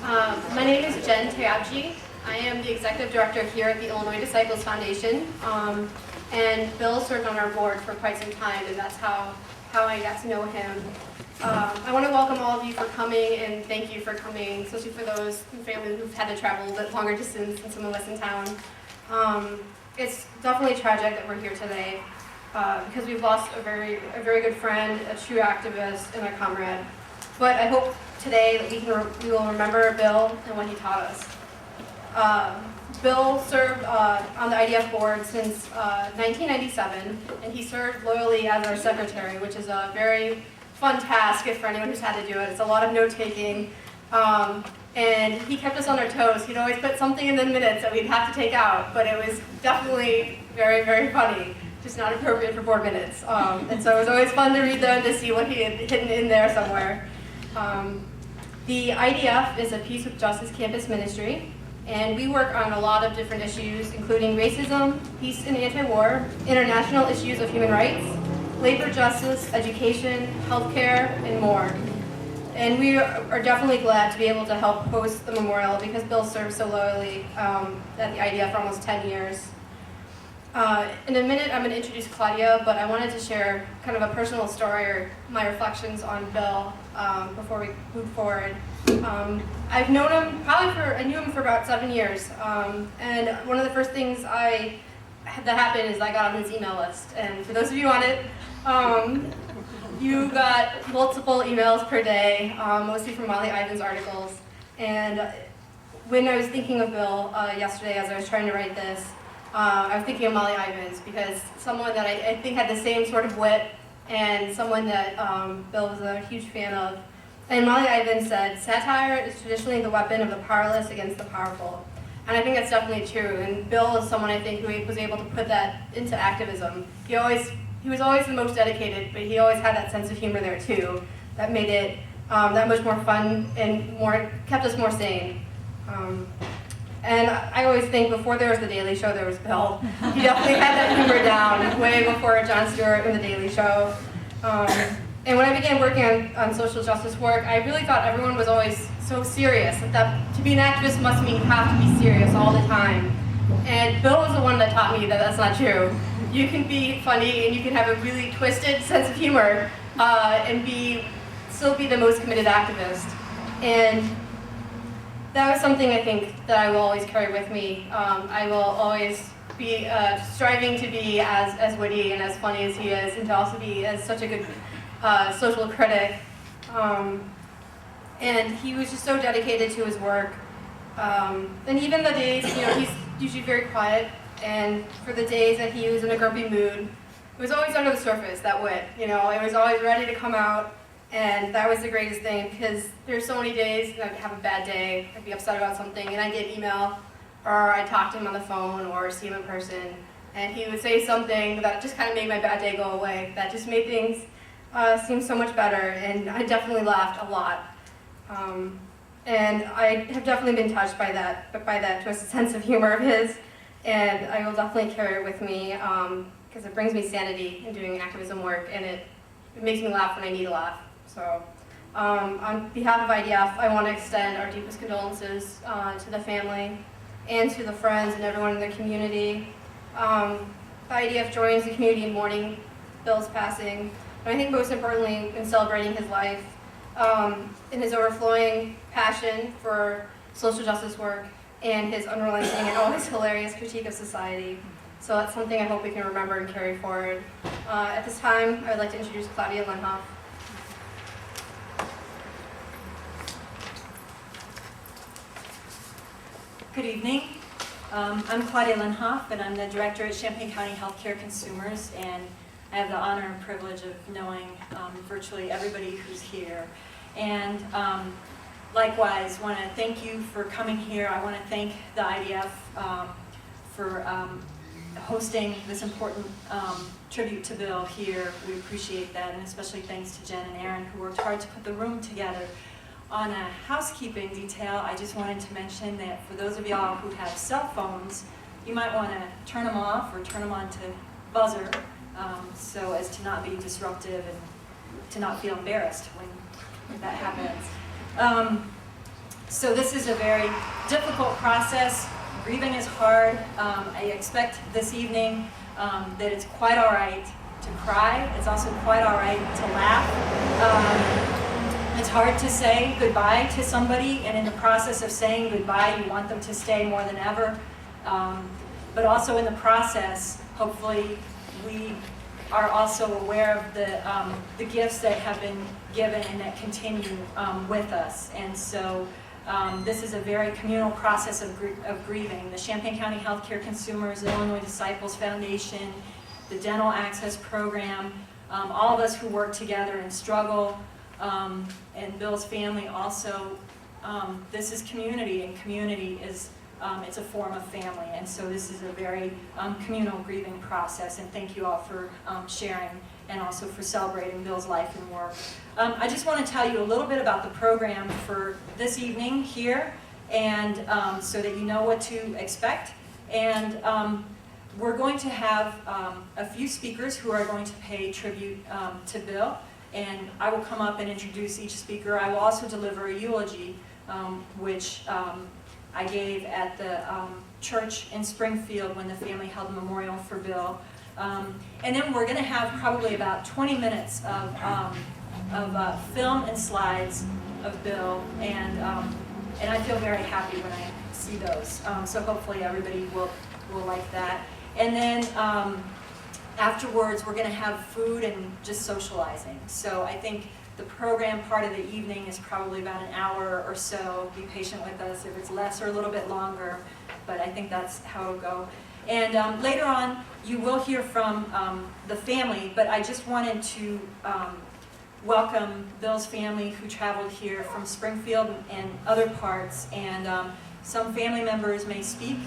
My name is Jen Teabji. I am the executive director here at the Illinois Disciples Foundation. And Bill served on our board for quite some time, and that's how I got to know him. I want to welcome all of you for coming, and thank you for coming, especially for those families who've had to travel a bit longer distance than some of us in town. It's definitely tragic that we're here today because we've lost a very good friend, a true activist, and a comrade. But I hope today that we will remember Bill and what he taught us. Bill served on the IDF board since 1997, and he served loyally as our secretary, which is a very fun task for anyone who's had to do it. It's a lot of note-taking, and he kept us on our toes. He'd always put something in the minutes that we'd have to take out, but it was definitely very funny, just not appropriate for board minutes. And so it was always fun to read them to see what he had hidden in there somewhere. The IDF is a Peace with Justice campus ministry, and we work on a lot of different issues, including racism, peace and anti-war, international issues of human rights, labor justice, education, healthcare, and more. And we are definitely glad to be able to help host the memorial because Bill served so loyally at the IDF for almost 10 years. In a minute, I'm going to introduce Claudia, but I wanted to share kind of a personal story or my reflections on Bill before we move forward. I've known him I knew him for about 7 years, and one of the first things that happened is I got on his email list. And for those of you on it, you got multiple emails per day, mostly from Molly Ivins articles. And when I was thinking of Bill yesterday as I was trying to write this, I was thinking of Molly Ivins because someone that I think had the same sort of wit and someone that Bill was a huge fan of. And Molly Ivins said, "Satire is traditionally the weapon of the powerless against the powerful." And I think that's definitely true. And Bill is someone I think who was able to put that into activism. He was always the most dedicated, but he always had that sense of humor there too that made it that much more fun and kept us more sane. And I always think before there was The Daily Show, there was Bill. He definitely had that humor down way before Jon Stewart and The Daily Show. And when I began working on social justice work, I really thought everyone was always so serious. That to be an activist must mean you have to be serious all the time. And Bill was the one that taught me that that's not true. You can be funny and you can have a really twisted sense of humor and still be the most committed activist. And that was something I think that I will always carry with me. I will always be striving to be as witty and as funny as he is, and to also be as such a good social critic. And he was just so dedicated to his work. And even the days, he's usually very quiet, and for the days that he was in a grumpy mood, it was always under the surface, that wit. It was always ready to come out. And that was the greatest thing, because there's so many days that I'd have a bad day, I'd be upset about something, and I'd get email, or I'd talk to him on the phone, or see him in person, and he would say something that just kind of made my bad day go away, that just made things seem so much better, and I definitely laughed a lot. And I have definitely been touched by that twisted sense of humor of his, and I will definitely carry it with me, because it brings me sanity in doing activism work, and it makes me laugh when I need to laugh. So, on behalf of IDF, I want to extend our deepest condolences to the family and to the friends and everyone in the community. The IDF joins the community in mourning Bill's passing, and I think most importantly in celebrating his life, in his overflowing passion for social justice work and his unrelenting and always hilarious critique of society. So that's something I hope we can remember and carry forward. At this time, I would like to introduce Claudia Lenhoff. Good evening. I'm Claudia Lenhoff, and I'm the director at Champaign County Healthcare Consumers, and I have the honor and privilege of knowing virtually everybody who's here. And likewise, want to thank you for coming here. I want to thank the IDF for hosting this important tribute to Bill here. We appreciate that, and especially thanks to Jen and Aaron, who worked hard to put the room together. On a housekeeping detail, I just wanted to mention that for those of y'all who have cell phones, you might want to turn them off or turn them on to buzzer so as to not be disruptive and to not feel embarrassed when that happens. So this is a very difficult process. Grieving is hard. I expect this evening that it's quite all right to cry. It's also quite all right to laugh. It's hard to say goodbye to somebody, and in the process of saying goodbye, you want them to stay more than ever. But also in the process, hopefully, we are also aware of the gifts that have been given and that continue with us. And so this is a very communal process of grieving. The Champaign County Healthcare Consumers, the Illinois Disciples Foundation, the Dental Access Program, all of us who work together and struggle, and Bill's family also, this is community, and community is, it's a form of family, and so this is a very communal grieving process, and thank you all for sharing and also for celebrating Bill's life and work. I just want to tell you a little bit about the program for this evening here, and so that you know what to expect. And we're going to have a few speakers who are going to pay tribute to Bill, and I will come up and introduce each speaker. I will also deliver a eulogy, which I gave at the church in Springfield when the family held a memorial for Bill. And then we're going to have probably about 20 minutes of film and slides of Bill, and I feel very happy when I see those. So hopefully everybody will like that. And then afterwards, we're going to have food and just socializing. So I think the program part of the evening is probably about an hour or so. Be patient with us if it's less or a little bit longer, but I think that's how it'll go. And later on, you will hear from the family, but I just wanted to welcome Bill's family who traveled here from Springfield and other parts. And some family members may speak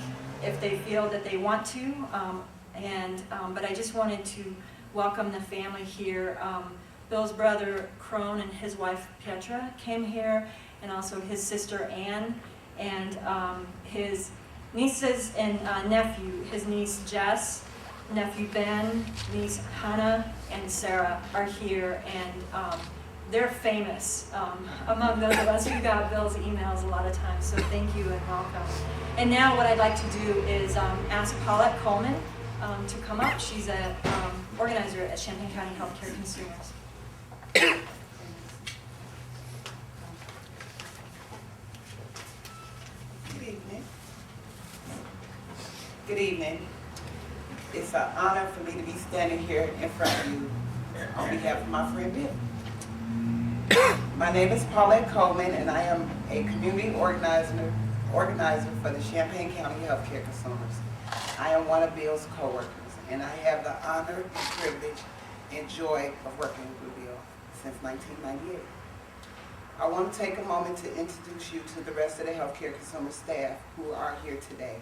if they feel that they want to, but I just wanted to welcome the family here. Bill's brother Crone and his wife Petra came here, and also his sister Ann, and his nieces and nephew, his niece Jess, nephew Ben, niece Hannah, and Sarah are here, and they're famous among those of us who got Bill's emails a lot of times, so thank you and welcome. And now what I'd like to do is ask Paulette Coleman to come up. She's an organizer at Champaign County Healthcare Consumers. Good evening. Good evening. It's an honor for me to be standing here in front of you on behalf of my friend Bill. My name is Paulette Coleman, and I am a community organizer for the Champaign County Healthcare Consumers. I am one of Bill's co-workers, and I have the honor and privilege and joy of working with Bill since 1998. I want to take a moment to introduce you to the rest of the healthcare consumer staff who are here today,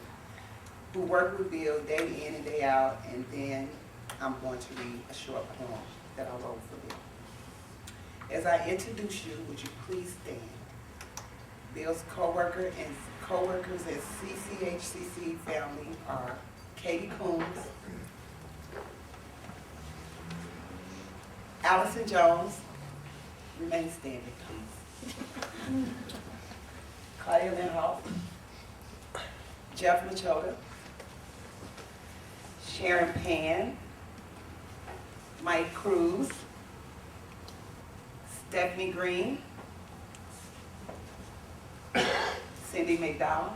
who work with Bill day in and day out, and then I'm going to read a short poem that I wrote for Bill. As I introduce you, would you please stand? Bill's co-workers and CCHCC family are Katie Coombs, Allison Jones, remain standing please, Claudia Linhoff, Jeff Machota, Sharon Pan, Mike Cruz, Stephanie Green, Cindy McDowell,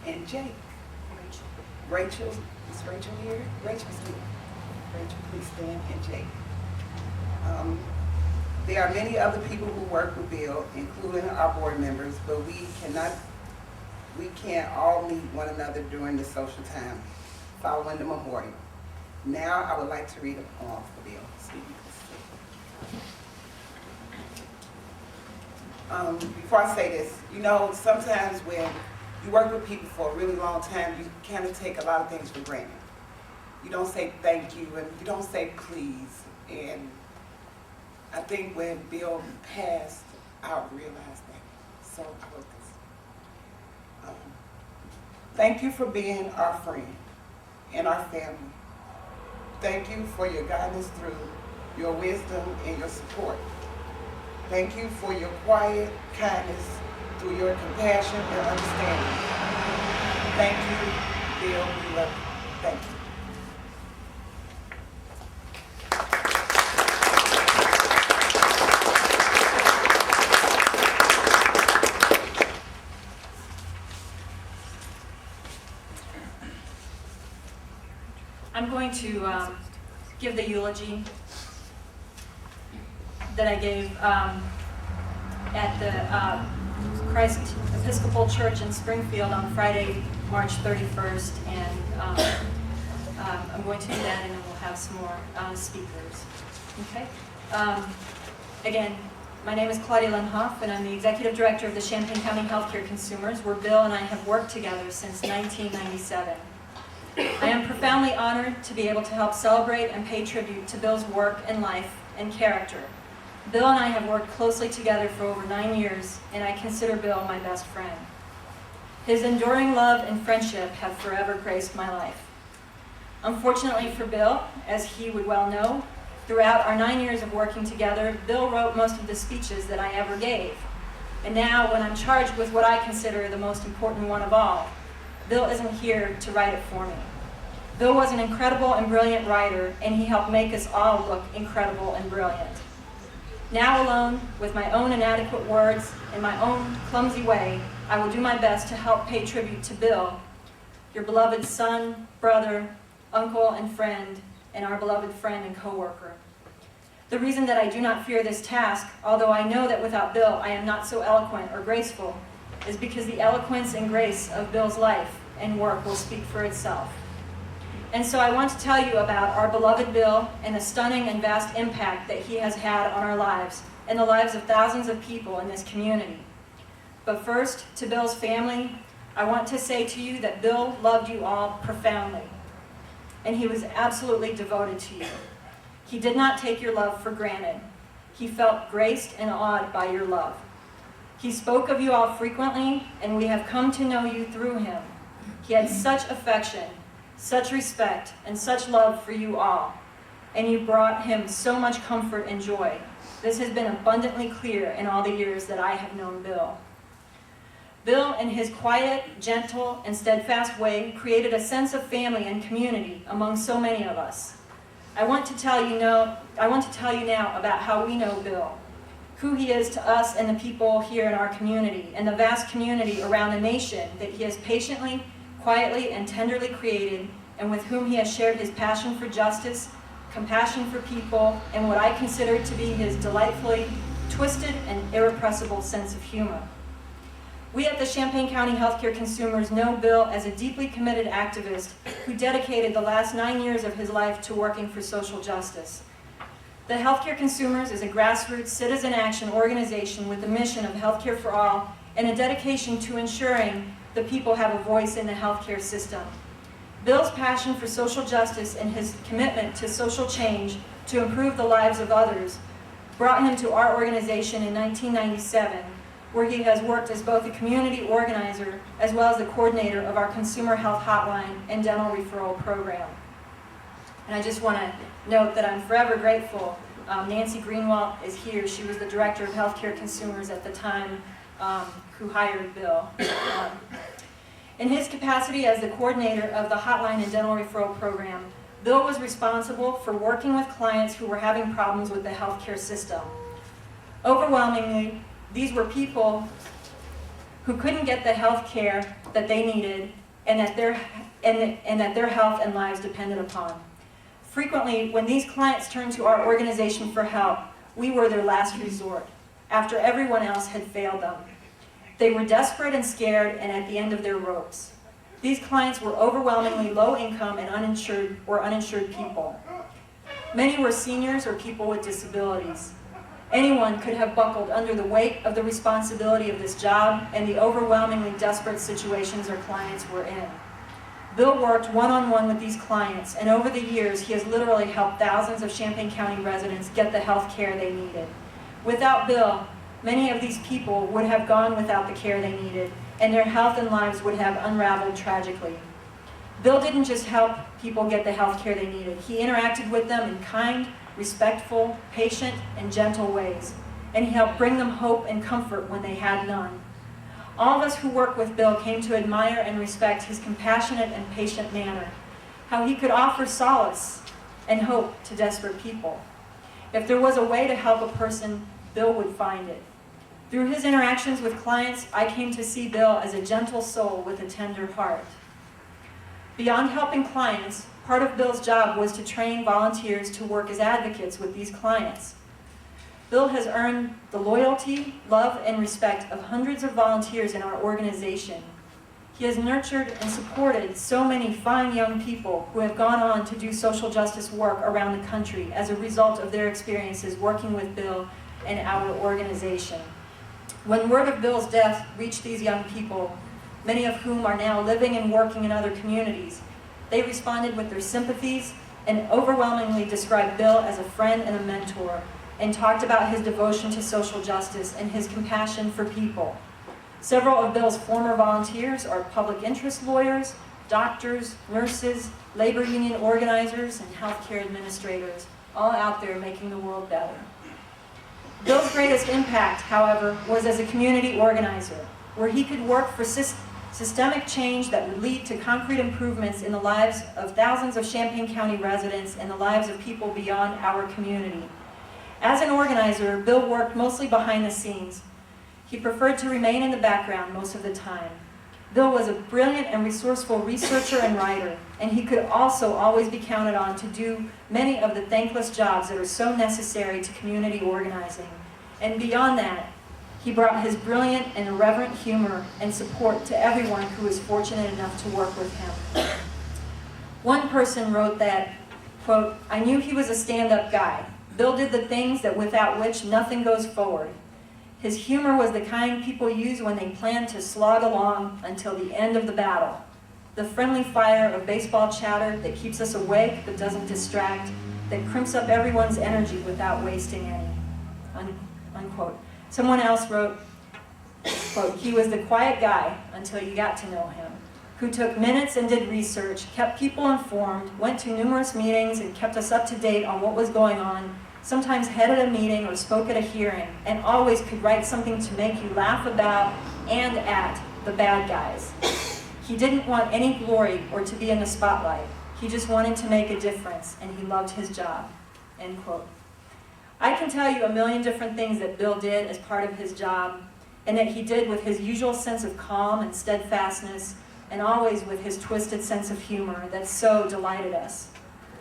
and Jake. Rachel, is Rachel here? Rachel's here. Rachel, please stand, and Jake. There are many other people who work with Bill, including our board members, but we can't all meet one another during the social time following the memorial. Now I would like to read a poem for Bill. So you can see. Before I say this, you know, sometimes when you work with people for a really long time, you kind of take a lot of things for granted. You don't say thank you, and you don't say please. And I think when Bill passed, I realized that. So I wrote this. Thank you for being our friend and our family. Thank you for your guidance through your wisdom and your support. Thank you for your quiet kindness through your compassion and understanding. Thank you, Bill. We love you. Thank you. I'm going to give the eulogy that I gave at the Christ Episcopal Church in Springfield on Friday, March 31st, and I'm going to do that, and then we'll have some more speakers. Okay? Again, my name is Claudia Lenhoff, and I'm the Executive Director of the Champaign County Healthcare Consumers, where Bill and I have worked together since 1997. I am profoundly honored to be able to help celebrate and pay tribute to Bill's work and life and character. Bill and I have worked closely together for over 9 years, and I consider Bill my best friend. His enduring love and friendship have forever graced my life. Unfortunately for Bill, as he would well know, throughout our 9 years of working together, Bill wrote most of the speeches that I ever gave. And now, when I'm charged with what I consider the most important one of all, Bill isn't here to write it for me. Bill was an incredible and brilliant writer, and he helped make us all look incredible and brilliant. Now alone, with my own inadequate words, in my own clumsy way, I will do my best to help pay tribute to Bill, your beloved son, brother, uncle, and friend, and our beloved friend and co-worker. The reason that I do not fear this task, although I know that without Bill I am not so eloquent or graceful, is because the eloquence and grace of Bill's life and work will speak for itself. And so I want to tell you about our beloved Bill and the stunning and vast impact that he has had on our lives and the lives of thousands of people in this community. But first, to Bill's family, I want to say to you that Bill loved you all profoundly, and he was absolutely devoted to you. He did not take your love for granted. He felt graced and awed by your love. He spoke of you all frequently, and we have come to know you through him. He had such affection, such respect, and such love for you all, and you brought him so much comfort and joy. This has been abundantly clear in all the years that I have known Bill. Bill, in his quiet, gentle, and steadfast way, created a sense of family and community among so many of us. I want to tell you now about how we know Bill, who he is to us and the people here in our community, and the vast community around the nation that he has patiently, quietly, and tenderly created, and with whom he has shared his passion for justice, compassion for people, and what I consider to be his delightfully twisted and irrepressible sense of humor. We at the Champaign County Healthcare Consumers know Bill as a deeply committed activist who dedicated the last 9 years of his life to working for social justice. The Healthcare Consumers is a grassroots citizen action organization with the mission of healthcare for all and a dedication to ensuring the people have a voice in the healthcare system. Bill's passion for social justice and his commitment to social change to improve the lives of others brought him to our organization in 1997, where he has worked as both a community organizer as well as the coordinator of our consumer health hotline and dental referral program. And I just want to note that I'm forever grateful. Nancy Greenwald is here. She was the director of healthcare consumers at the time who hired Bill. In his capacity as the coordinator of the hotline and dental referral program, Bill was responsible for working with clients who were having problems with the healthcare system. Overwhelmingly, these were people who couldn't get the health care that they needed and that their health and lives depended upon. Frequently, when these clients turned to our organization for help, we were their last resort, after everyone else had failed them. They were desperate and scared and at the end of their ropes. These clients were overwhelmingly low income and uninsured people. Many were seniors or people with disabilities. Anyone could have buckled under the weight of the responsibility of this job and the overwhelmingly desperate situations our clients were in. Bill worked one-on-one with these clients, and over the years he has literally helped thousands of Champaign County residents get the health care they needed. Without Bill, many of these people would have gone without the care they needed, and their health and lives would have unraveled tragically. Bill didn't just help people get the health care they needed. He interacted with them in kind, respectful, patient, and gentle ways. and he helped bring them hope and comfort when they had none. All of us who work with Bill came to admire and respect his compassionate and patient manner, how he could offer solace and hope to desperate people. If there was a way to help a person, Bill would find it. Through his interactions with clients, I came to see Bill as a gentle soul with a tender heart. Beyond helping clients, part of Bill's job was to train volunteers to work as advocates with these clients. Bill has earned the loyalty, love, and respect of hundreds of volunteers in our organization. He has nurtured and supported so many fine young people who have gone on to do social justice work around the country as a result of their experiences working with Bill and our organization. When word of Bill's death reached these young people, many of whom are now living and working in other communities, they responded with their sympathies and overwhelmingly described Bill as a friend and a mentor, and talked about his devotion to social justice and his compassion for people. Several of Bill's former volunteers are public interest lawyers, doctors, nurses, labor union organizers, and healthcare administrators, all out there making the world better. Bill's greatest impact, however, was as a community organizer, where he could work for systemic change that would lead to concrete improvements in the lives of thousands of Champaign County residents and the lives of people beyond our community. As an organizer, Bill worked mostly behind the scenes. He preferred to remain in the background most of the time. Bill was a brilliant and resourceful researcher and writer, and he could also always be counted on to do many of the thankless jobs that are so necessary to community organizing. And beyond that, he brought his brilliant and irreverent humor and support to everyone who was fortunate enough to work with him. One person wrote that, quote, "I knew he was a stand-up guy. Bill did the things that without which nothing goes forward. His humor was the kind people use when they plan to slog along until the end of the battle. The friendly fire of baseball chatter that keeps us awake but doesn't distract, that crimps up everyone's energy without wasting any." Unquote. Someone else wrote, quote, "He was the quiet guy until you got to know him, who took minutes and did research, kept people informed, went to numerous meetings and kept us up to date on what was going on, sometimes headed a meeting or spoke at a hearing, and always could write something to make you laugh about and at the bad guys. He didn't want any glory or to be in the spotlight. He just wanted to make a difference, and he loved his job." End quote. I can tell you a million different things that Bill did as part of his job, and that he did with his usual sense of calm and steadfastness, and always with his twisted sense of humor that so delighted us.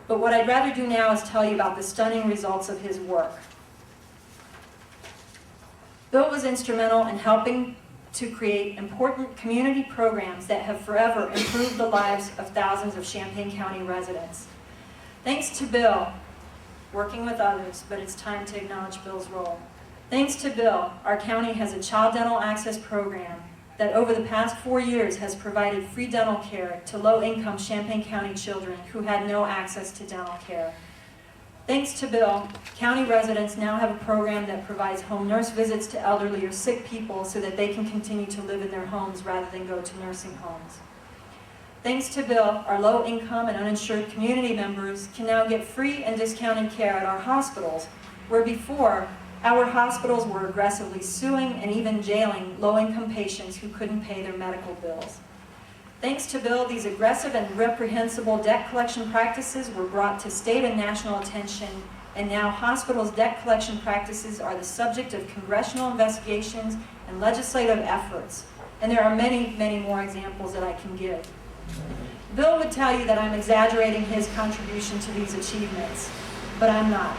But what I'd rather do now is tell you about the stunning results of his work. Bill was instrumental in helping to create important community programs that have forever improved the lives of thousands of Champaign County residents. Thanks to Bill, working with others, but it's time to acknowledge Bill's role. Thanks to Bill, our county has a child dental access program that over the past 4 years has provided free dental care to low-income Champaign County children who had no access to dental care. Thanks to Bill, county residents now have a program that provides home nurse visits to elderly or sick people so that they can continue to live in their homes rather than go to nursing homes. Thanks to Bill, our low-income and uninsured community members can now get free and discounted care at our hospitals, where before, our hospitals were aggressively suing and even jailing low-income patients who couldn't pay their medical bills. Thanks to Bill, these aggressive and reprehensible debt collection practices were brought to state and national attention, and now hospitals' debt collection practices are the subject of congressional investigations and legislative efforts. And there are many, many more examples that I can give. Bill would tell you that I'm exaggerating his contribution to these achievements, but I'm not.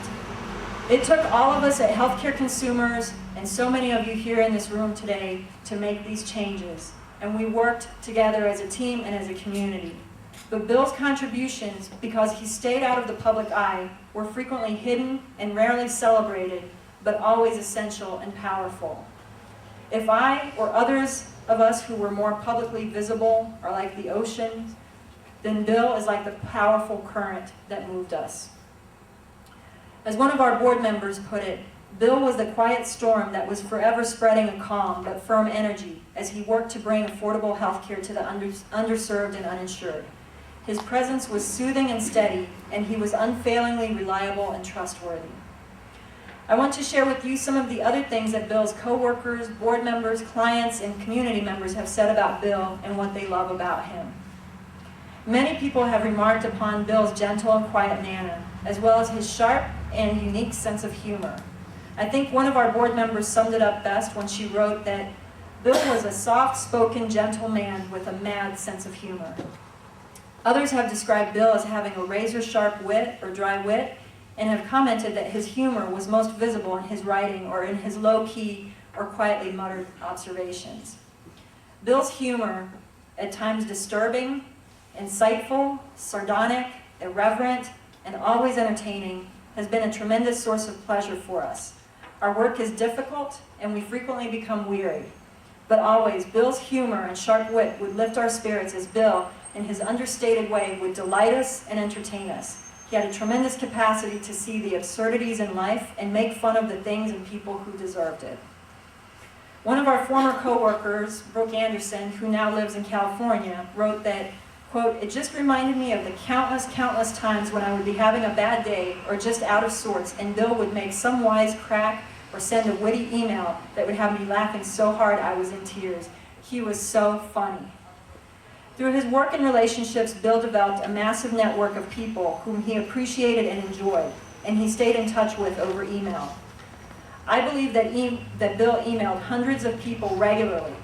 It took all of us at Healthcare Consumers, and so many of you here in this room today, to make these changes. And we worked together as a team and as a community. But Bill's contributions, because he stayed out of the public eye, were frequently hidden and rarely celebrated, but always essential and powerful. If I or others of us who were more publicly visible are like the ocean, then Bill is like the powerful current that moved us. As one of our board members put it, Bill was the quiet storm that was forever spreading a calm but firm energy as he worked to bring affordable health care to the underserved and uninsured. His presence was soothing and steady, and he was unfailingly reliable and trustworthy. I want to share with you some of the other things that Bill's co-workers, board members, clients, and community members have said about Bill and what they love about him. Many people have remarked upon Bill's gentle and quiet manner, as well as his sharp and unique sense of humor. I think one of our board members summed it up best when she wrote that Bill was a soft-spoken, gentle man with a mad sense of humor. Others have described Bill as having a razor-sharp wit or dry wit, and have commented that his humor was most visible in his writing or in his low-key or quietly muttered observations. Bill's humor, at times disturbing, insightful, sardonic, irreverent, and always entertaining, has been a tremendous source of pleasure for us. Our work is difficult, and we frequently become weary. But always, Bill's humor and sharp wit would lift our spirits as Bill, in his understated way, would delight us and entertain us. He had a tremendous capacity to see the absurdities in life and make fun of the things and people who deserved it. One of our former co-workers, Brooke Anderson, who now lives in California, wrote that, quote, "It just reminded me of the countless times when I would be having a bad day or just out of sorts, and Bill would make some wise crack or send a witty email that would have me laughing so hard I was in tears. He was so funny." Through his work and relationships, Bill developed a massive network of people whom he appreciated and enjoyed, and he stayed in touch with over email. I believe that Bill emailed hundreds of people regularly,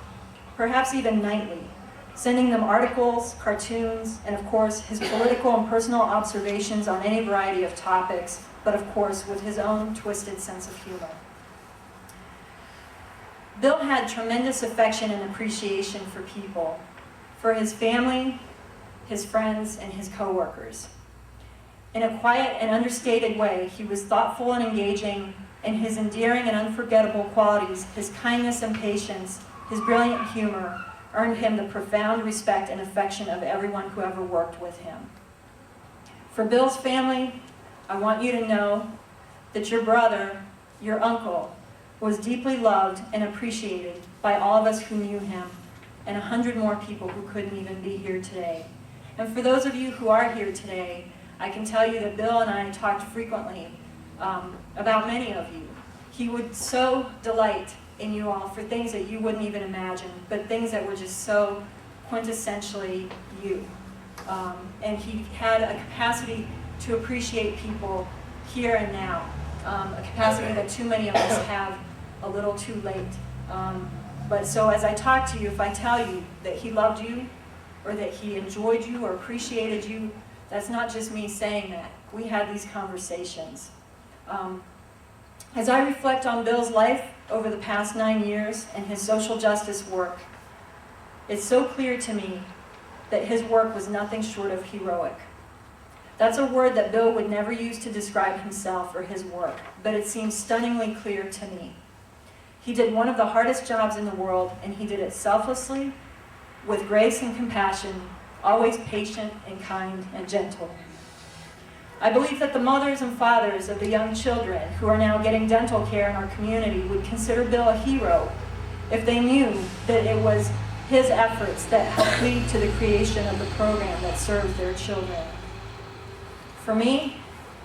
perhaps even nightly, sending them articles, cartoons, and of course his political and personal observations on any variety of topics, but of course with his own twisted sense of humor. Bill had tremendous affection and appreciation for people, for his family, his friends, and his co-workers. In a quiet and understated way, he was thoughtful and engaging, and his endearing and unforgettable qualities, his kindness and patience, his brilliant humor, earned him the profound respect and affection of everyone who ever worked with him. For Bill's family, I want you to know that your brother, your uncle, was deeply loved and appreciated by all of us who knew him, and 100 more people who couldn't even be here today. And for those of you who are here today, I can tell you that Bill and I talked frequently about many of you. He would so delight in you all for things that you wouldn't even imagine, but things that were just so quintessentially you. And he had a capacity to appreciate people here and now, a capacity that too many of us have a little too late. But so as I talk to you, if I tell you that he loved you, or that he enjoyed you, or appreciated you, that's not just me saying that. We had these conversations. As I reflect on Bill's life over the past 9 years and his social justice work, it's so clear to me that his work was nothing short of heroic. That's a word that Bill would never use to describe himself or his work, but it seems stunningly clear to me. He did one of the hardest jobs in the world, and he did it selflessly, with grace and compassion, always patient and kind and gentle. I believe that the mothers and fathers of the young children who are now getting dental care in our community would consider Bill a hero if they knew that it was his efforts that helped lead to the creation of the program that serves their children. For me,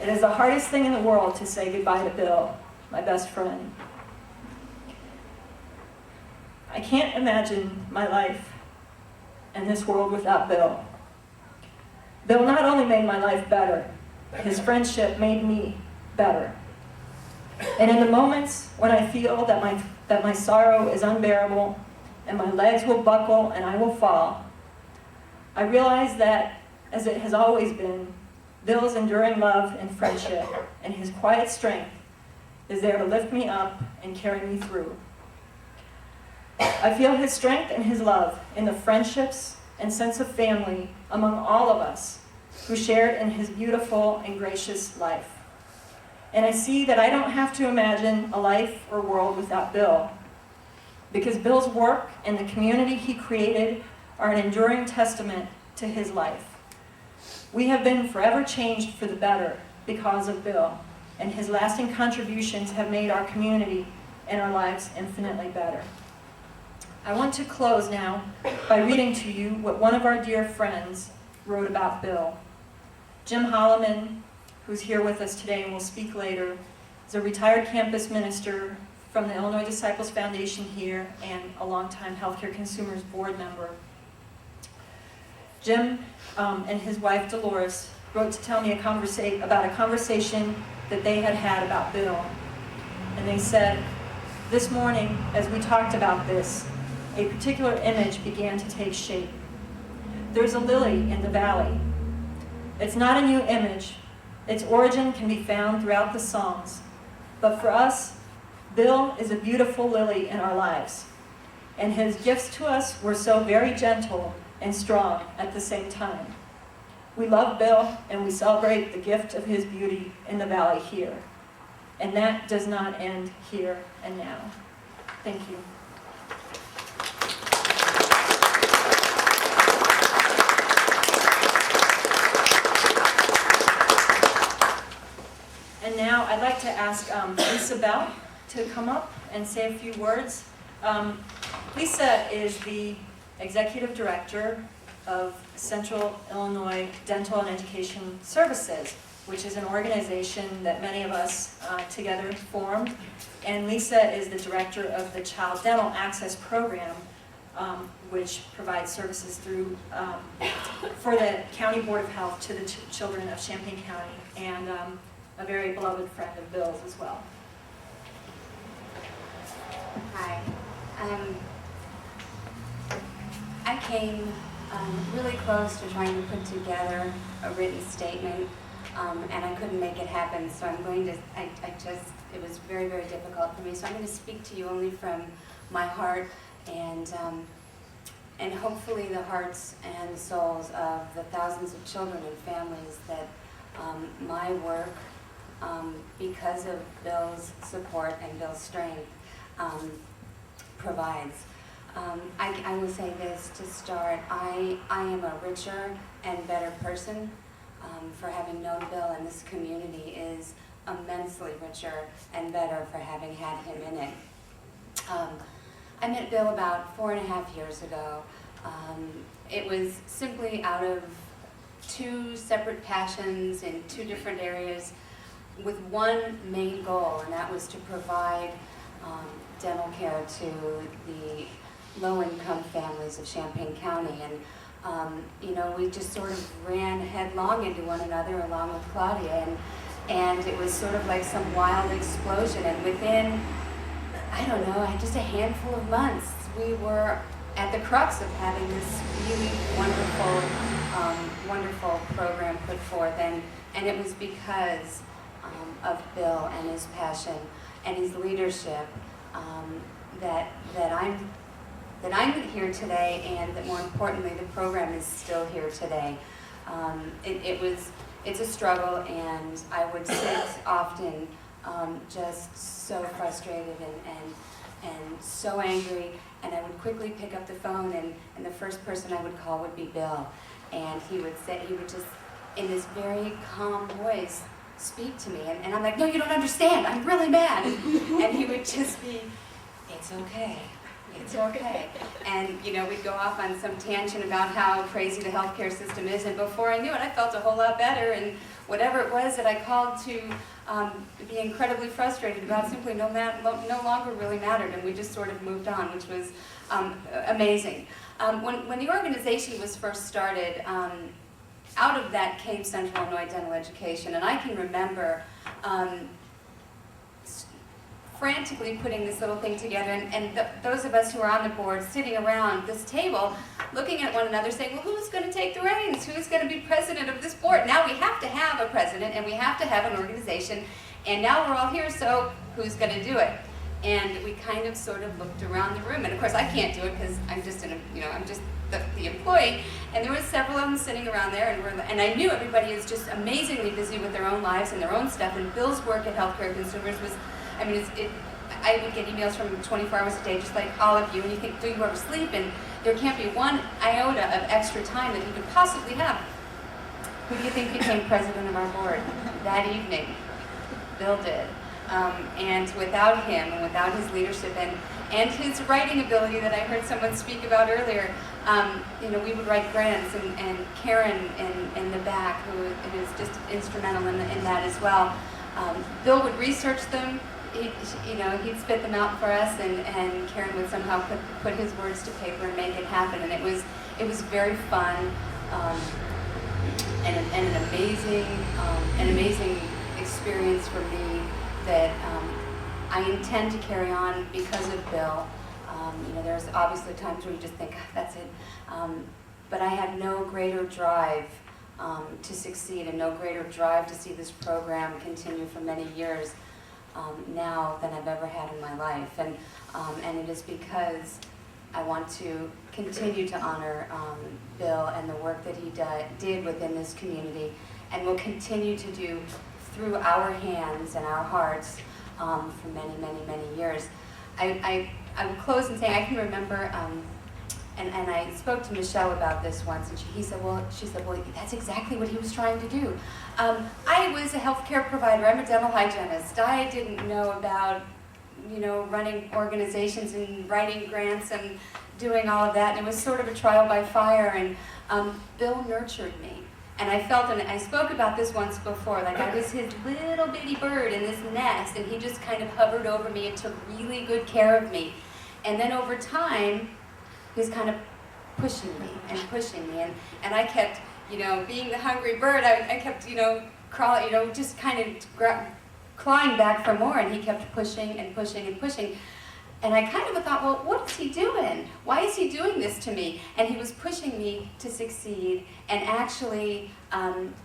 it is the hardest thing in the world to say goodbye to Bill, my best friend. I can't imagine my life and this world without Bill. Bill not only made my life better, his friendship made me better. And in the moments when I feel that my sorrow is unbearable and my legs will buckle and I will fall, I realize that, as it has always been, Bill's enduring love and friendship and his quiet strength is there to lift me up and carry me through. I feel his strength and his love in the friendships and sense of family among all of us who shared in his beautiful and gracious life. And I see that I don't have to imagine a life or world without Bill, because Bill's work and the community he created are an enduring testament to his life. We have been forever changed for the better because of Bill, and his lasting contributions have made our community and our lives infinitely better. I want to close now by reading to you what one of our dear friends wrote about Bill. Jim Holloman, who's here with us today and will speak later, is a retired campus minister from the Illinois Disciples Foundation here and a longtime Healthcare Consumers Board member. Jim and his wife Dolores wrote to tell me about a conversation that they had had about Bill. And they said, "This morning, as we talked about this, a particular image began to take shape. There's a lily in the valley. It's not a new image. Its origin can be found throughout the Psalms. But for us, Bill is a beautiful lily in our lives. And his gifts to us were so very gentle and strong at the same time. We love Bill and we celebrate the gift of his beauty in the valley here. And that does not end here and now." Thank you. And now I'd like to ask Lisa Bell to come up and say a few words. Lisa is the Executive Director of Central Illinois Dental and Education Services, which is an organization that many of us together formed. And Lisa is the Director of the Child Dental Access Program, which provides services through for the County Board of Health to the children of Champaign County, and a very beloved friend of Bill's as well. Hi. I came really close to trying to put together a written statement, and I couldn't make it happen, so I'm going to, it was very, very difficult for me, so I'm going to speak to you only from my heart, and hopefully the hearts and souls of the thousands of children and families that my work, because of Bill's support and Bill's strength, provides. I will say this to start. I am a richer and better person for having known Bill, and this community is immensely richer and better for having had him in it. I met Bill about 4.5 years ago. It was simply out of two separate passions in two different areas with one main goal, and that was to provide dental care to the low-income families of Champaign County. And you know, we just sort of ran headlong into one another along with Claudia, and it was sort of like some wild explosion. And within, I don't know, just a handful of months, we were at the crux of having this really wonderful, wonderful program put forth. And it was because of Bill and his passion and his leadership that I'm here today, and that more importantly, the program is still here today. It's a struggle, and I would sit often just so frustrated and so angry, and I would quickly pick up the phone, and the first person I would call would be Bill, and he would just, in this very calm voice, speak to me, and I'm like, "No, you don't understand, I'm really mad," and he would just be, "It's okay. It's okay." And you know, we'd go off on some tangent about how crazy the healthcare system is, and before I knew it, I felt a whole lot better, and whatever it was that I called to be incredibly frustrated about simply no longer really mattered, and we just sort of moved on, which was amazing. When the organization was first started, out of that came Central Illinois Dental Education, and I can remember frantically putting this little thing together, and those of us who are on the board sitting around this table looking at one another saying, "Well, who's going to take the reins? Who's going to be president of this board? Now we have to have a president, and we have to have an organization, and now we're all here, so who's going to do it?" And we kind of sort of looked around the room, and of course I can't do it because I'm just I'm just the employee, and there were several of them sitting around there, and I knew everybody is just amazingly busy with their own lives and their own stuff, and Bill's work at Healthcare Consumers was, I mean, I would get emails from him 24 hours a day, just like all of you, and you think, do you ever sleep? And there can't be one iota of extra time that he could possibly have. Who do you think became president of our board that evening? Bill did. And without him, and without his leadership, and his writing ability that I heard someone speak about earlier, we would write grants, and Karen in the back, who is just instrumental in that as well. Bill would research them. He'd spit them out for us, and Karen would somehow put his words to paper and make it happen. And it was very fun, and an amazing experience for me that I intend to carry on because of Bill. There's obviously times where you just think, that's it. But I have no greater drive to succeed and no greater drive to see this program continue for many years now than I've ever had in my life. And it is because I want to continue to honor Bill and the work that he did within this community, and will continue to do through our hands and our hearts for many, many, many years. I would close in saying I can remember, and I spoke to Michelle about this once, and she said, well, that's exactly what he was trying to do. I was a healthcare provider. I'm a dental hygienist. I didn't know about, running organizations and writing grants and doing all of that. And it was sort of a trial by fire. And Bill nurtured me. And I felt, and I spoke about this once before, like I was his little bitty bird in this nest, and he just kind of hovered over me and took really good care of me. And then over time, he was kind of pushing me, and I kept, being the hungry bird, I kept, crawling, just kind of clawing back for more, and he kept pushing and pushing and pushing. And I kind of thought, well, what is he doing? Why is he doing this to me? And he was pushing me to succeed. And actually,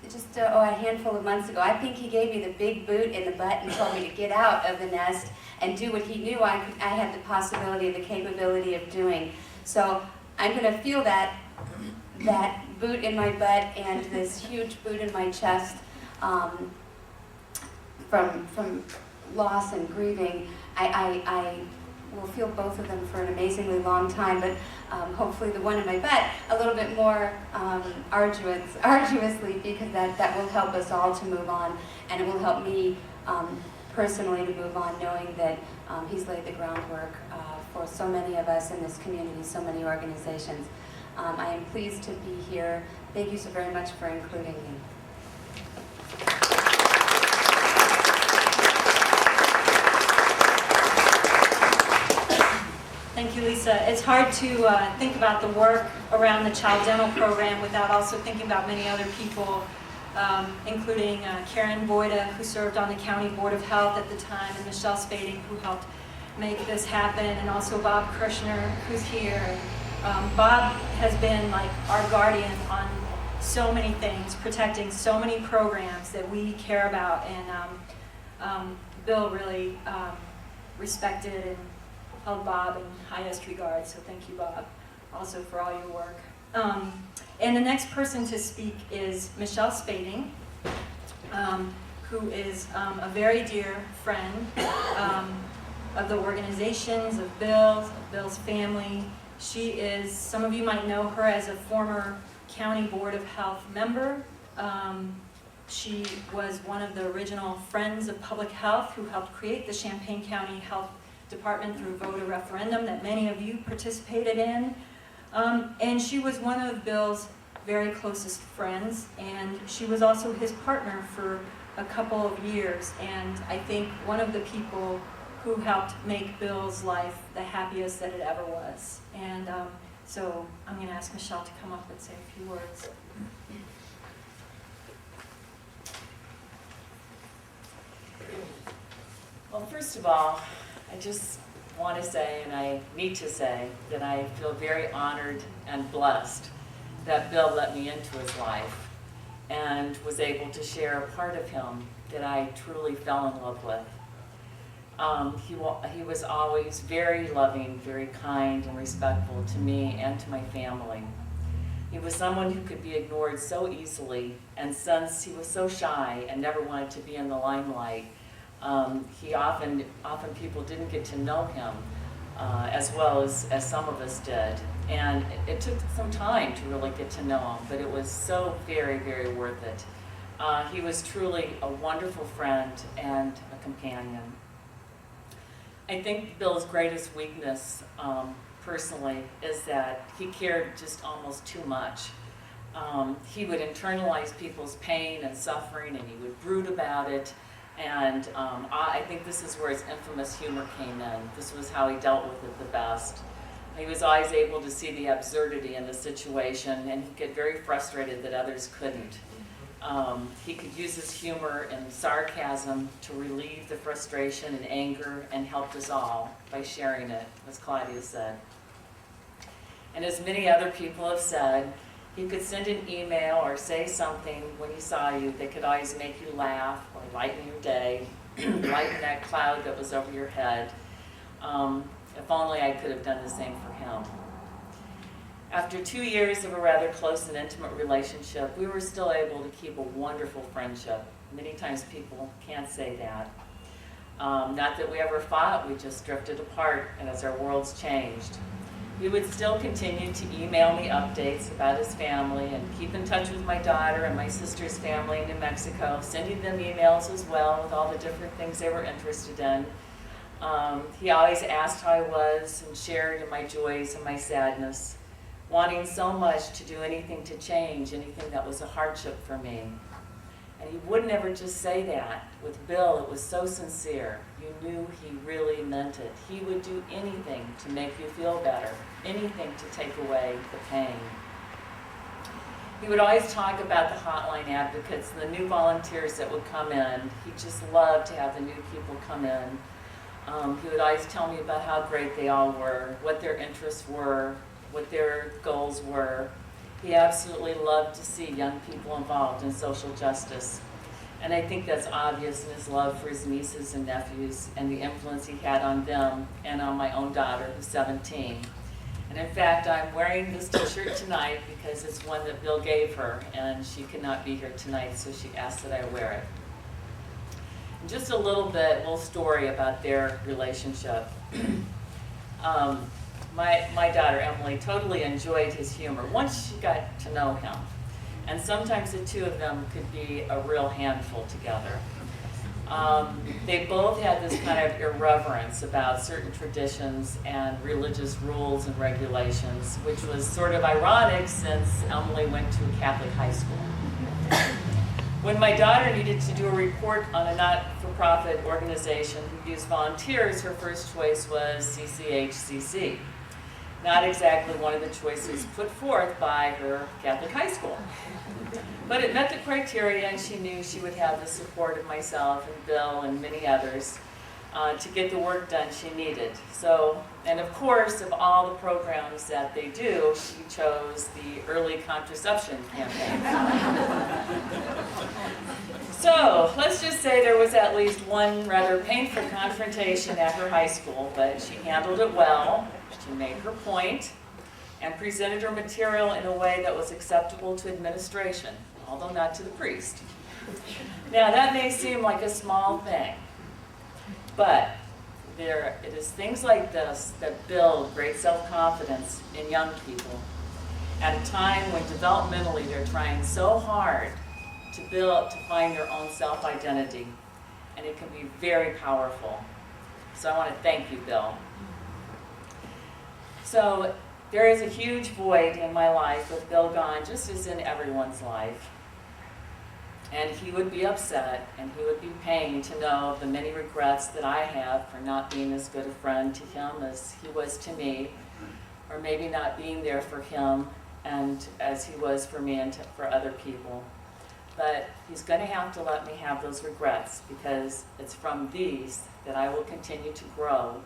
just a handful of months ago, I think he gave me the big boot in the butt and told me to get out of the nest and do what he knew I had the possibility, the capability of doing. So I'm going to feel that boot in my butt and this huge boot in my chest from loss and grieving. I will feel both of them for an amazingly long time, but hopefully the one in my butt a little bit more arduously, because that will help us all to move on, and it will help me personally to move on, knowing that he's laid the groundwork for so many of us in this community, so many organizations. I am pleased to be here. Thank you so very much for including me. Thank you, Lisa. It's hard to think about the work around the child dental program without also thinking about many other people, including Karen Boyda, who served on the County Board of Health at the time, and Michelle Spading, who helped make this happen, and also Bob Kirshner, who's here. Bob has been like our guardian on so many things, protecting so many programs that we care about, and Bill really respected and held Bob in highest regard, so thank you, Bob, also for all your work. And the next person to speak is Michelle Spading, who is a very dear friend of the organizations, of Bill's family. She is, some of you might know her as a former County Board of Health member. She was one of the original Friends of Public Health who helped create the Champaign County Health Department through voter referendum that many of you participated in. And she was one of Bill's very closest friends, and she was also his partner for a couple of years, and I think one of the people who helped make Bill's life the happiest that it ever was. And so I'm going to ask Michelle to come up and say a few words. Well, first of all, I just want to say, and I need to say, that I feel very honored and blessed that Bill let me into his life and was able to share a part of him that I truly fell in love with. He was always very loving, very kind and respectful to me and to my family. He was someone who could be ignored so easily, and since he was so shy and never wanted to be in the limelight, he often people didn't get to know him as well as some of us did. And it took some time to really get to know him, but it was so very, very worth it. He was truly a wonderful friend and a companion. I think Bill's greatest weakness, personally, is that he cared just almost too much. He would internalize people's pain and suffering, and he would brood about it. And I think this is where his infamous humor came in. This was how he dealt with it the best. He was always able to see the absurdity in the situation, and he'd get very frustrated that others couldn't. He could use his humor and sarcasm to relieve the frustration and anger, and helped us all by sharing it, as Claudia said. And as many other people have said, he could send an email or say something when he saw you that could always make you laugh or lighten your day, lighten that cloud that was over your head. If only I could have done the same for him. After 2 years of a rather close and intimate relationship, we were still able to keep a wonderful friendship. Many times people can't say that. Not that we ever fought, we just drifted apart, and as our worlds changed. He would still continue to email me updates about his family and keep in touch with my daughter and my sister's family in New Mexico, sending them emails as well with all the different things they were interested in. He always asked how I was and shared in my joys and my sadness, wanting so much to do anything to change anything that was a hardship for me. And he wouldn't ever just say that. With Bill, it was so sincere. You knew he really meant it. He would do anything to make you feel better, anything to take away the pain. He would always talk about the hotline advocates and the new volunteers that would come in. He just loved to have the new people come in. He would always tell me about how great they all were, what their interests were, what their goals were. He absolutely loved to see young people involved in social justice. And I think that's obvious in his love for his nieces and nephews and the influence he had on them and on my own daughter, who's 17. And in fact, I'm wearing this t-shirt tonight because it's one that Bill gave her, and she could not be here tonight, so she asked that I wear it. And just a little story about their relationship. My daughter, Emily, totally enjoyed his humor once she got to know him. And sometimes the two of them could be a real handful together. They both had this kind of irreverence about certain traditions and religious rules and regulations, which was sort of ironic since Emily went to a Catholic high school. When my daughter needed to do a report on a not-for-profit organization who used volunteers, her first choice was CCHCC. Not exactly one of the choices put forth by her Catholic high school. But it met the criteria, and she knew she would have the support of myself and Bill and many others to get the work done she needed. So, and of course, of all the programs that they do, she chose the early contraception campaign. So, let's just say there was at least one rather painful confrontation at her high school, but she handled it well. She made her point and presented her material in a way that was acceptable to administration, although not to the priest. Now, that may seem like a small thing, but it is things like this that build great self-confidence in young people at a time when developmentally they're trying so hard to find their own self-identity, and it can be very powerful. So I want to thank you, Bill. So there is a huge void in my life with Bill gone, just as in everyone's life. And he would be upset, and he would be pained to know of the many regrets that I have for not being as good a friend to him as he was to me, or maybe not being there for him and as he was for me and for other people. But he's going to have to let me have those regrets, because it's from these that I will continue to grow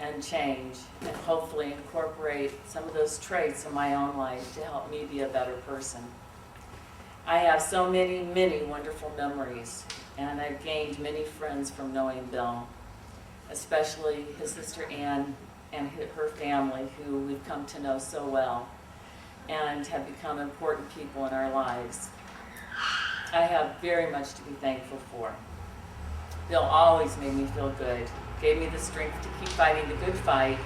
and change, and hopefully incorporate some of those traits in my own life to help me be a better person. I have so many, many wonderful memories, and I've gained many friends from knowing Bill, especially his sister Ann and her family, who we've come to know so well and have become important people in our lives. I have very much to be thankful for. Bill always made me feel good, gave me the strength to keep fighting the good fight,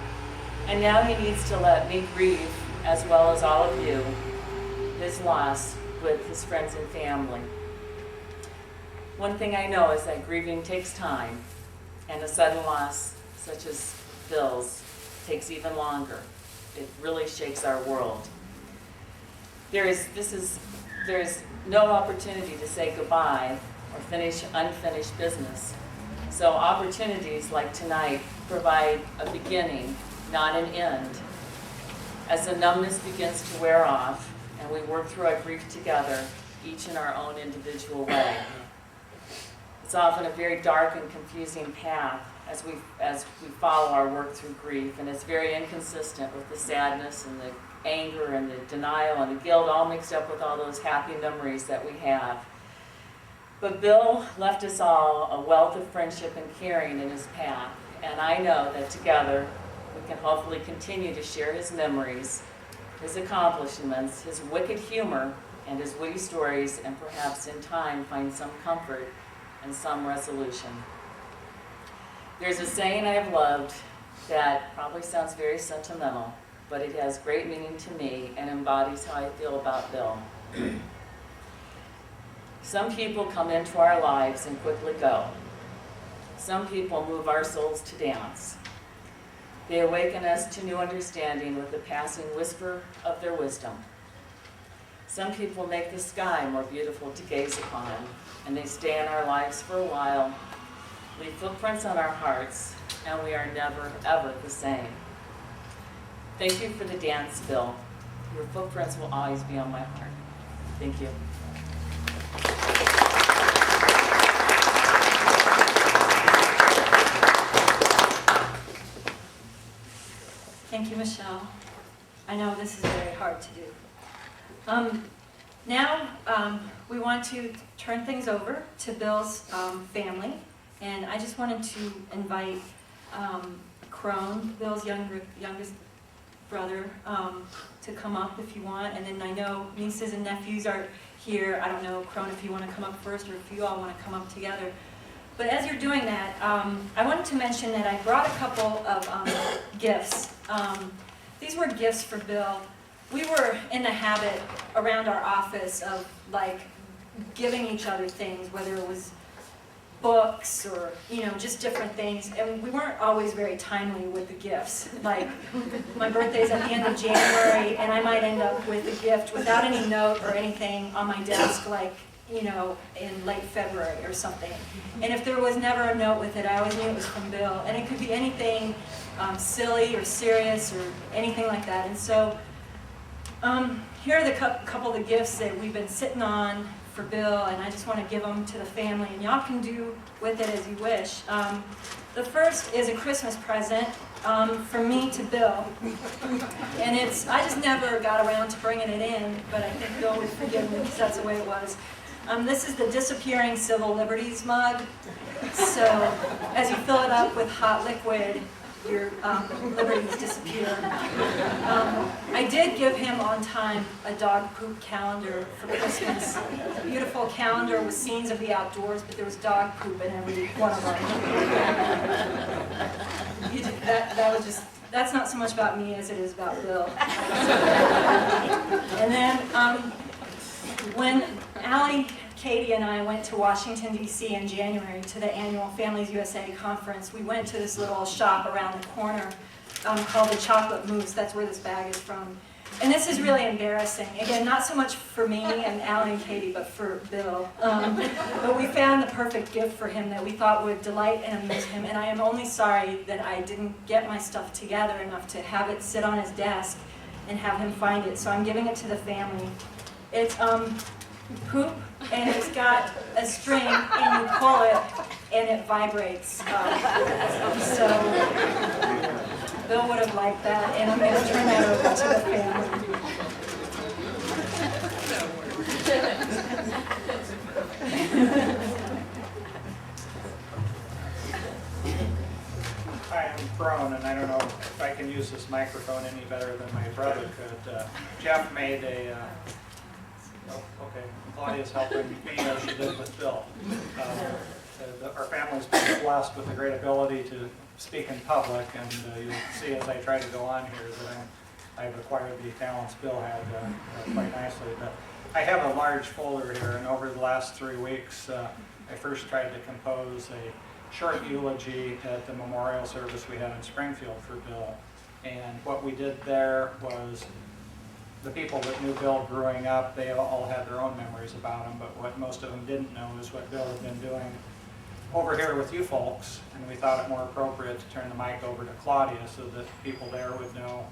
and now he needs to let me grieve, as well as all of you, his loss with his friends and family. One thing I know is that grieving takes time, and a sudden loss, such as Bill's, takes even longer. It really shakes our world. There is no opportunity to say goodbye or unfinished business. So opportunities like tonight provide a beginning, not an end. As the numbness begins to wear off and we work through our grief together, each in our own individual way. It's often a very dark and confusing path as we follow our work through grief, and it's very inconsistent with the sadness and the anger and the denial and the guilt all mixed up with all those happy memories that we have. But Bill left us all a wealth of friendship and caring in his path, and I know that together we can hopefully continue to share his memories, his accomplishments, his wicked humor, and his witty stories, and perhaps in time find some comfort and some resolution. There's a saying I have loved that probably sounds very sentimental, but it has great meaning to me and embodies how I feel about Bill. Some people come into our lives and quickly go. Some people move our souls to dance. They awaken us to new understanding with the passing whisper of their wisdom. Some people make the sky more beautiful to gaze upon, and they stay in our lives for a while, leave footprints on our hearts, and we are never, ever the same. Thank you for the dance, Bill. Your footprints will always be on my heart. Thank you. Thank you, Michelle. I know this is very hard to do. Now we want to turn things over to Bill's family, and I just wanted to invite Crone, Bill's youngest brother, to come up if you want, and then I know nieces and nephews are here. I don't know, Crone, if you want to come up first or if you all want to come up together. But as you're doing that, I wanted to mention that I brought a couple of gifts. These were gifts for Bill. We were in the habit around our office of like giving each other things, whether it was books or just different things, and we weren't always very timely with the gifts. Like my birthday's at the end of January, and I might end up with a gift without any note or anything on my desk, like in late February or something. And if there was never a note with it, I always knew it was from Bill, and it could be anything silly or serious or anything like that. And so here are the couple of the gifts that we've been sitting on for Bill, and I just want to give them to the family, and y'all can do with it as you wish. The first is a Christmas present from me to Bill, and I just never got around to bringing it in, but I think Bill would forgive me because that's the way it was. This is the Disappearing Civil Liberties mug. So as you fill it up with hot liquid, your liberties disappear. I did give him on time a dog poop calendar for Christmas. A beautiful calendar with scenes of the outdoors, but there was dog poop in every one of them. That's not so much about me as it is about Bill. And then when Allie, Katie, and I went to Washington, D.C. in January to the annual Families USA conference, we went to this little shop around the corner called the Chocolate Mousse. That's where this bag is from. And this is really embarrassing. Again, not so much for me and Allie and Katie, but for Bill. But we found the perfect gift for him that we thought would delight and amuse him. And I am only sorry that I didn't get my stuff together enough to have it sit on his desk and have him find it. So I'm giving it to the family. It's poop, and it's got a string, and you pull it, and it vibrates. So Bill would have liked that, and I'm going to turn that over to the family. Hi, I'm Crone, and I don't know if I can use this microphone any better than my brother could. Jeff made a okay, Claudia's helping me as she did with Bill. Our family's been blessed with a great ability to speak in public, and you'll see as I try to go on here that I've acquired the talents Bill had quite nicely. But I have a large folder here, and over the last 3 weeks, I first tried to compose a short eulogy at the memorial service we had in Springfield for Bill. And what we did there was the people that knew Bill growing up, they all had their own memories about him, but what most of them didn't know is what Bill had been doing over here with you folks, and we thought it more appropriate to turn the mic over to Claudia so that people there would know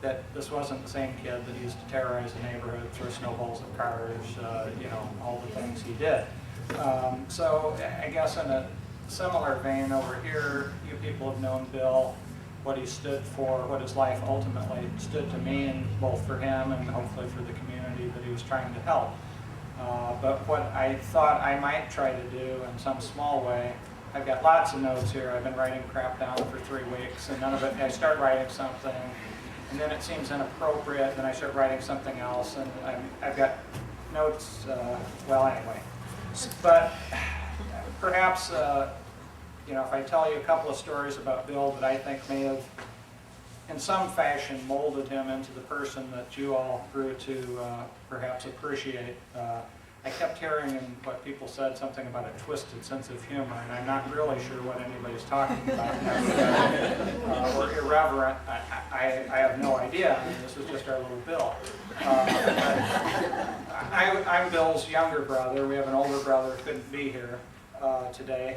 that this wasn't the same kid that used to terrorize the neighborhood, throw snowballs at cars, you know, all the things he did. So I guess in a similar vein over here, you people have known Bill, what he stood for, what his life ultimately stood to mean, both for him and hopefully for the community that he was trying to help. But what I thought I might try to do in some small way, I've got lots of notes here. I've been writing crap down for 3 weeks, and none of it, I start writing something, and then it seems inappropriate, then I start writing something else, and I've got notes, well, anyway. But perhaps, you know, if I tell you a couple of stories about Bill that I think may have, in some fashion, molded him into the person that you all grew to perhaps appreciate. I kept hearing in what people said something about a twisted sense of humor, and I'm not really sure what anybody's talking about. Or irreverent, I have no idea. I mean, this is just our little Bill. I'm Bill's younger brother. We have an older brother who couldn't be here today.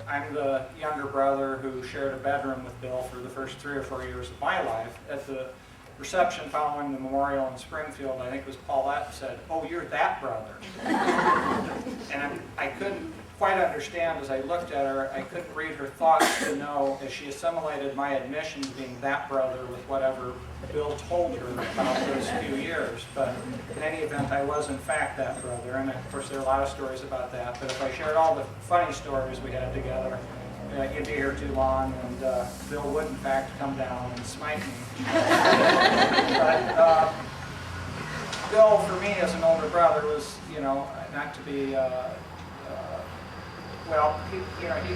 I'm the younger brother who shared a bedroom with Bill for the first 3 or 4 years of my life. At the reception following the memorial in Springfield, I think it was Paulette said, "Oh, you're that brother." And I couldn't quite understand as I looked at her, I couldn't read her thoughts to know if she assimilated my admission to being that brother with whatever Bill told her about those few years. But in any event, I was in fact that brother, and of course there are a lot of stories about that. But if I shared all the funny stories we had together, you'd be here too long, and Bill would in fact come down and smite me. But Bill, for me as an older brother, was, you know, not to be well,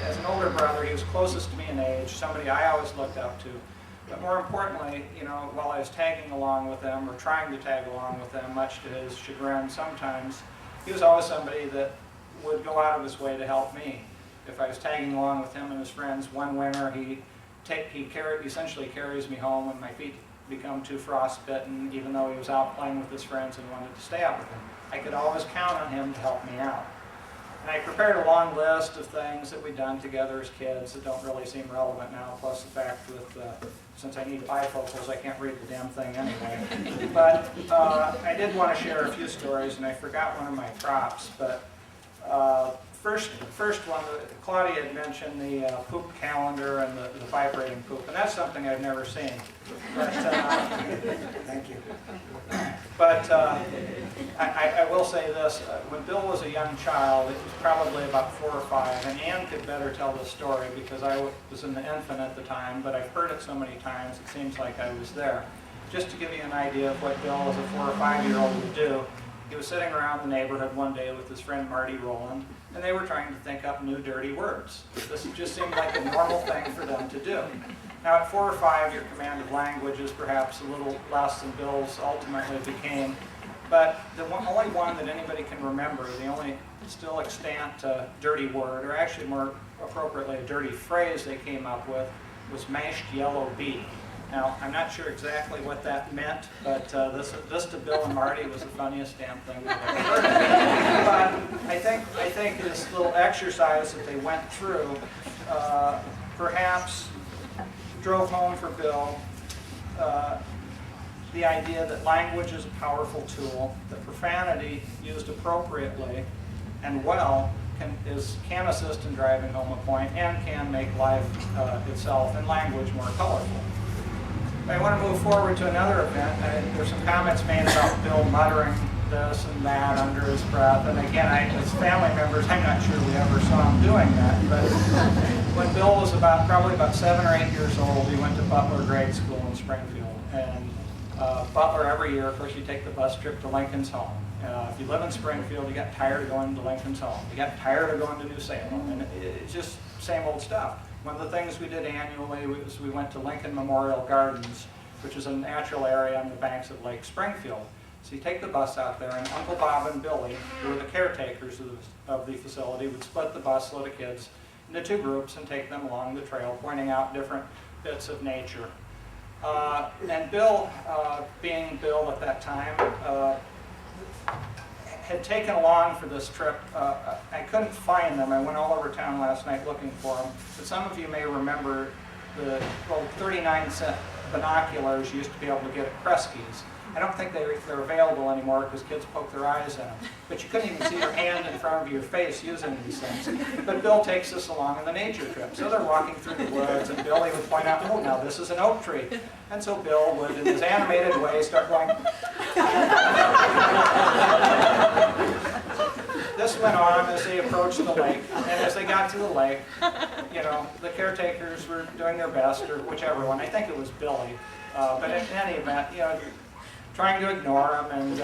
as an older brother, he was closest to me in age, somebody I always looked up to. But more importantly, you know, while I was tagging along with him, or trying to tag along with him, much to his chagrin sometimes, he was always somebody that would go out of his way to help me. If I was tagging along with him and his friends, one winter he essentially carries me home when my feet become too frostbitten, even though he was out playing with his friends and wanted to stay out with him. I could always count on him to help me out. And I prepared a long list of things that we'd done together as kids that don't really seem relevant now, plus the fact that since I need bifocals, I can't read the damn thing anyway. But I did want to share a few stories, and I forgot one of my props. But first one, Claudia had mentioned the poop calendar and the vibrating poop, and that's something I've never seen. But, thank you. But I will say this, when Bill was a young child, it was probably about 4 or 5, and Ann could better tell the story because I was in the infant at the time, but I've heard it so many times it seems like I was there. Just to give you an idea of what Bill as a 4 or 5-year-old would do, he was sitting around the neighborhood one day with his friend Marty Rowland, and they were trying to think up new dirty words. This just seemed like a normal thing for them to do. Now at 4 or 5, your command of language is perhaps a little less than Bill's ultimately became, but the only one that anybody can remember, the only still extant dirty word, or actually more appropriately a dirty phrase they came up with, was mashed yellow beet. Now, I'm not sure exactly what that meant, but this to Bill and Marty was the funniest damn thing we've ever heard. But I think this little exercise that they went through perhaps drove home for Bill the idea that language is a powerful tool, that profanity used appropriately and well can assist in driving home a point and can make life itself and language more colorful. I want to move forward to another event. There's some comments made about Bill muttering this and that under his breath, and again, as family members, I'm not sure we ever saw him doing that, but when Bill was probably about 7 or 8 years old, he went to Butler grade school in Springfield, and Butler every year, of course, you take the bus trip to Lincoln's home. If you live in Springfield, you get tired of going to Lincoln's home. You get tired of going to New Salem, and it's just same old stuff. One of the things we did annually was we went to Lincoln Memorial Gardens, which is a natural area on the banks of Lake Springfield. So you take the bus out there, and Uncle Bob and Billy, who were the caretakers of the facility, would split the busload of kids into 2 groups and take them along the trail, pointing out different bits of nature. And Bill, being Bill at that time, had taken along for this trip. I couldn't find them. I went all over town last night looking for them. But some of you may remember the 39-cent binoculars you used to be able to get at Kresge's. I don't think they're available anymore because kids poke their eyes in them. But you couldn't even see your hand in front of your face using these things. But Bill takes us along on the nature trip. So they're walking through the woods, and Billy would point out, oh, now this is an oak tree. And so Bill would, in his animated way, start going. This went on as they approached the lake. And as they got to the lake, you know, the caretakers were doing their best, or whichever one. I think it was Billy. But in any event, you know, trying to ignore him, and,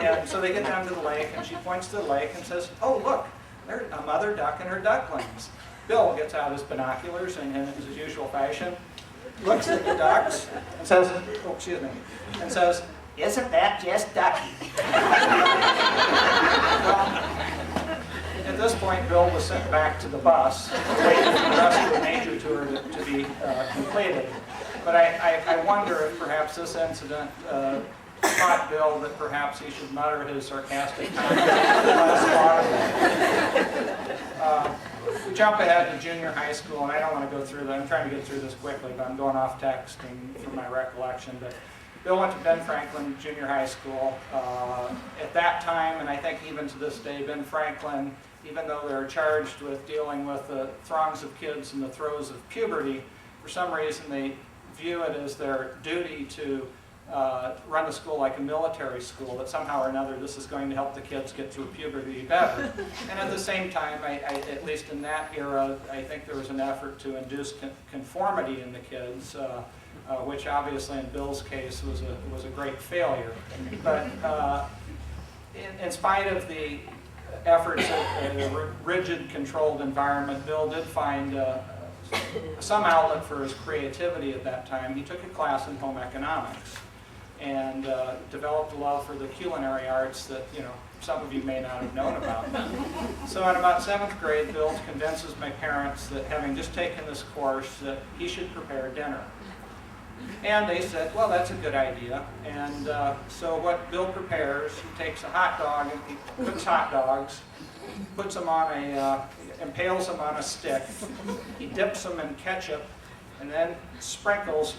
and so they get down to the lake, and she points to the lake and says, oh, look, there's a mother duck and her ducklings. Bill gets out his binoculars and in his usual fashion, looks at the ducks and says, oh, excuse me, and says, isn't that just ducky? Well, at this point, Bill was sent back to the bus, waiting for the rest of the nature tour to be completed. But I wonder if perhaps this incident taught Bill that perhaps he should mutter his sarcastic comments less audibly. We jump ahead to junior high school, and I don't want to go through that. I'm trying to get through this quickly, but I'm going off text and from my recollection. But Bill went to Ben Franklin Junior High School. At that time, and I think even to this day, Ben Franklin, even though they're charged with dealing with the throngs of kids in the throes of puberty, for some reason they view it as their duty to run the school like a military school, that somehow or another this is going to help the kids get through puberty better. And at the same time, at least in that era, I think there was an effort to induce conformity in the kids, which obviously in Bill's case was a great failure. But in spite of the efforts of a rigid, controlled environment, Bill did find some outlet for his creativity at that time. He took a class in home economics and developed a love for the culinary arts that, you know, some of you may not have known about. So in about 7th grade, Bill convinces my parents that having just taken this course, that he should prepare dinner. And they said, well, that's a good idea. And so what Bill prepares, he takes a hot dog and he cooks hot dogs, puts them on impales them on a stick. He dips them in ketchup and then sprinkles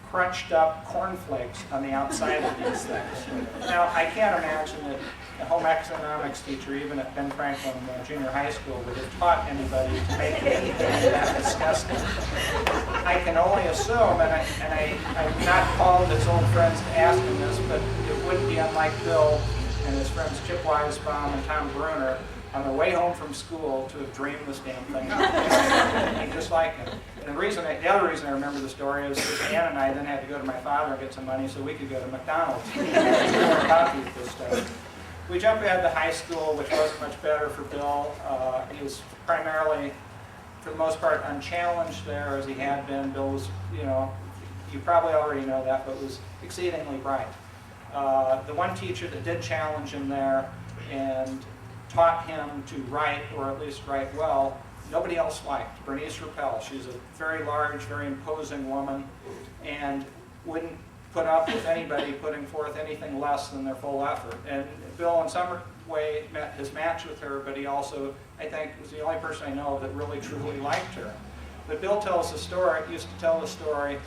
crunched up cornflakes on the outside of these things. Now, I can't imagine that a home economics teacher, even at Ben Franklin Junior High School, would have taught anybody to make anything that disgusting. I can only assume, and I've not called his old friends to ask him this, but it wouldn't be unlike Bill and his friends Chip Weisbaum and Tom Bruner on their way home from school to have dreamed this damn thing up. Just like him. And the other reason I remember the story is that Ann and I then had to go to my father and get some money so we could go to McDonald's. We jump ahead to high school, which wasn't much better for Bill. He was primarily, for the most part, unchallenged there as he had been. Bill was, you know, you probably already know that, but was exceedingly bright. The one teacher that did challenge him there and taught him to write, or at least write well, nobody else liked. Bernice Rappel. She's a very large, very imposing woman, and wouldn't put up with anybody putting forth anything less than their full effort. And Bill, in some way, met his match with her, but he also, I think, was the only person I know that really, truly liked her. But Bill tells the story, used to tell the story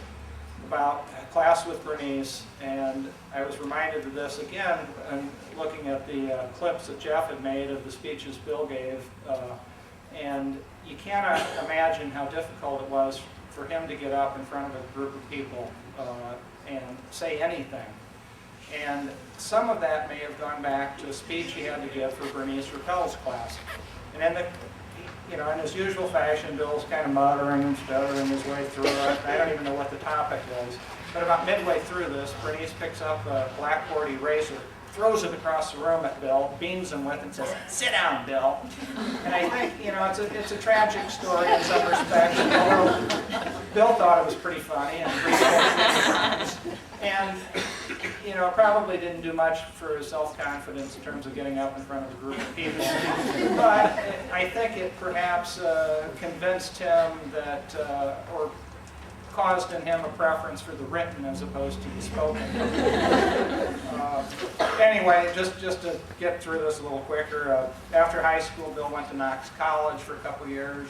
about a class with Bernice, and I was reminded of this again and looking at the clips that Jeff had made of the speeches Bill gave, and you cannot imagine how difficult it was for him to get up in front of a group of people and say anything. And some of that may have gone back to a speech he had to give for Bernice Rappel's class. And in in his usual fashion, Bill's kind of muttering and stuttering his way through it. I don't even know what the topic was. But about midway through this, Bernice picks up a blackboard eraser, throws it across the room at Bill, beams him with, and says, "Sit down, Bill." And I think, it's a tragic story in some respects. Bill thought it was pretty funny and it probably didn't do much for his self-confidence in terms of getting up in front of a group of people. But I think it perhaps convinced him that, or caused in him a preference for the written as opposed to the spoken. Anyway, just to get through this a little quicker, after high school, Bill went to Knox College for a couple years.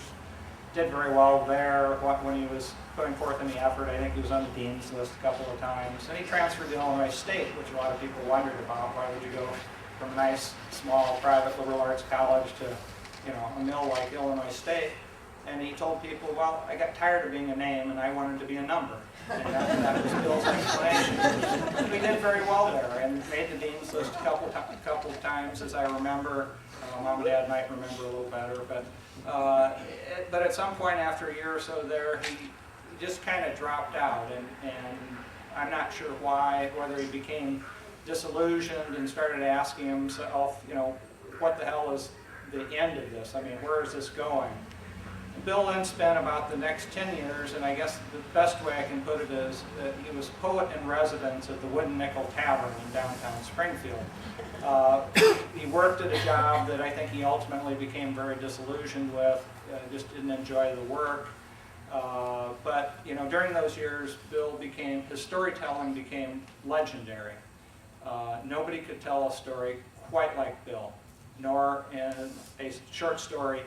Did very well there when he was putting forth any effort. I think he was on the dean's list a couple of times. And he transferred to Illinois State, which a lot of people wondered about. Why would you go from a nice, small, private liberal arts college to, a mill like Illinois State? And he told people, well, I got tired of being a name and I wanted to be a number. And that was Bill's explanation. He did very well there and made the dean's list a couple of times, as I remember. Mom and Dad might remember a little better, but at some point after a year or so there, he just kind of dropped out, and I'm not sure why, whether he became disillusioned and started asking himself, what the hell is the end of this? I mean, where is this going? Bill then spent about the next 10 years, and I guess the best way I can put it is that he was poet in residence at the Wooden Nickel Tavern in downtown Springfield. He worked at a job that I think he ultimately became very disillusioned with, just didn't enjoy the work. But during those years, his storytelling became legendary. Nobody could tell a story quite like Bill, nor in a short story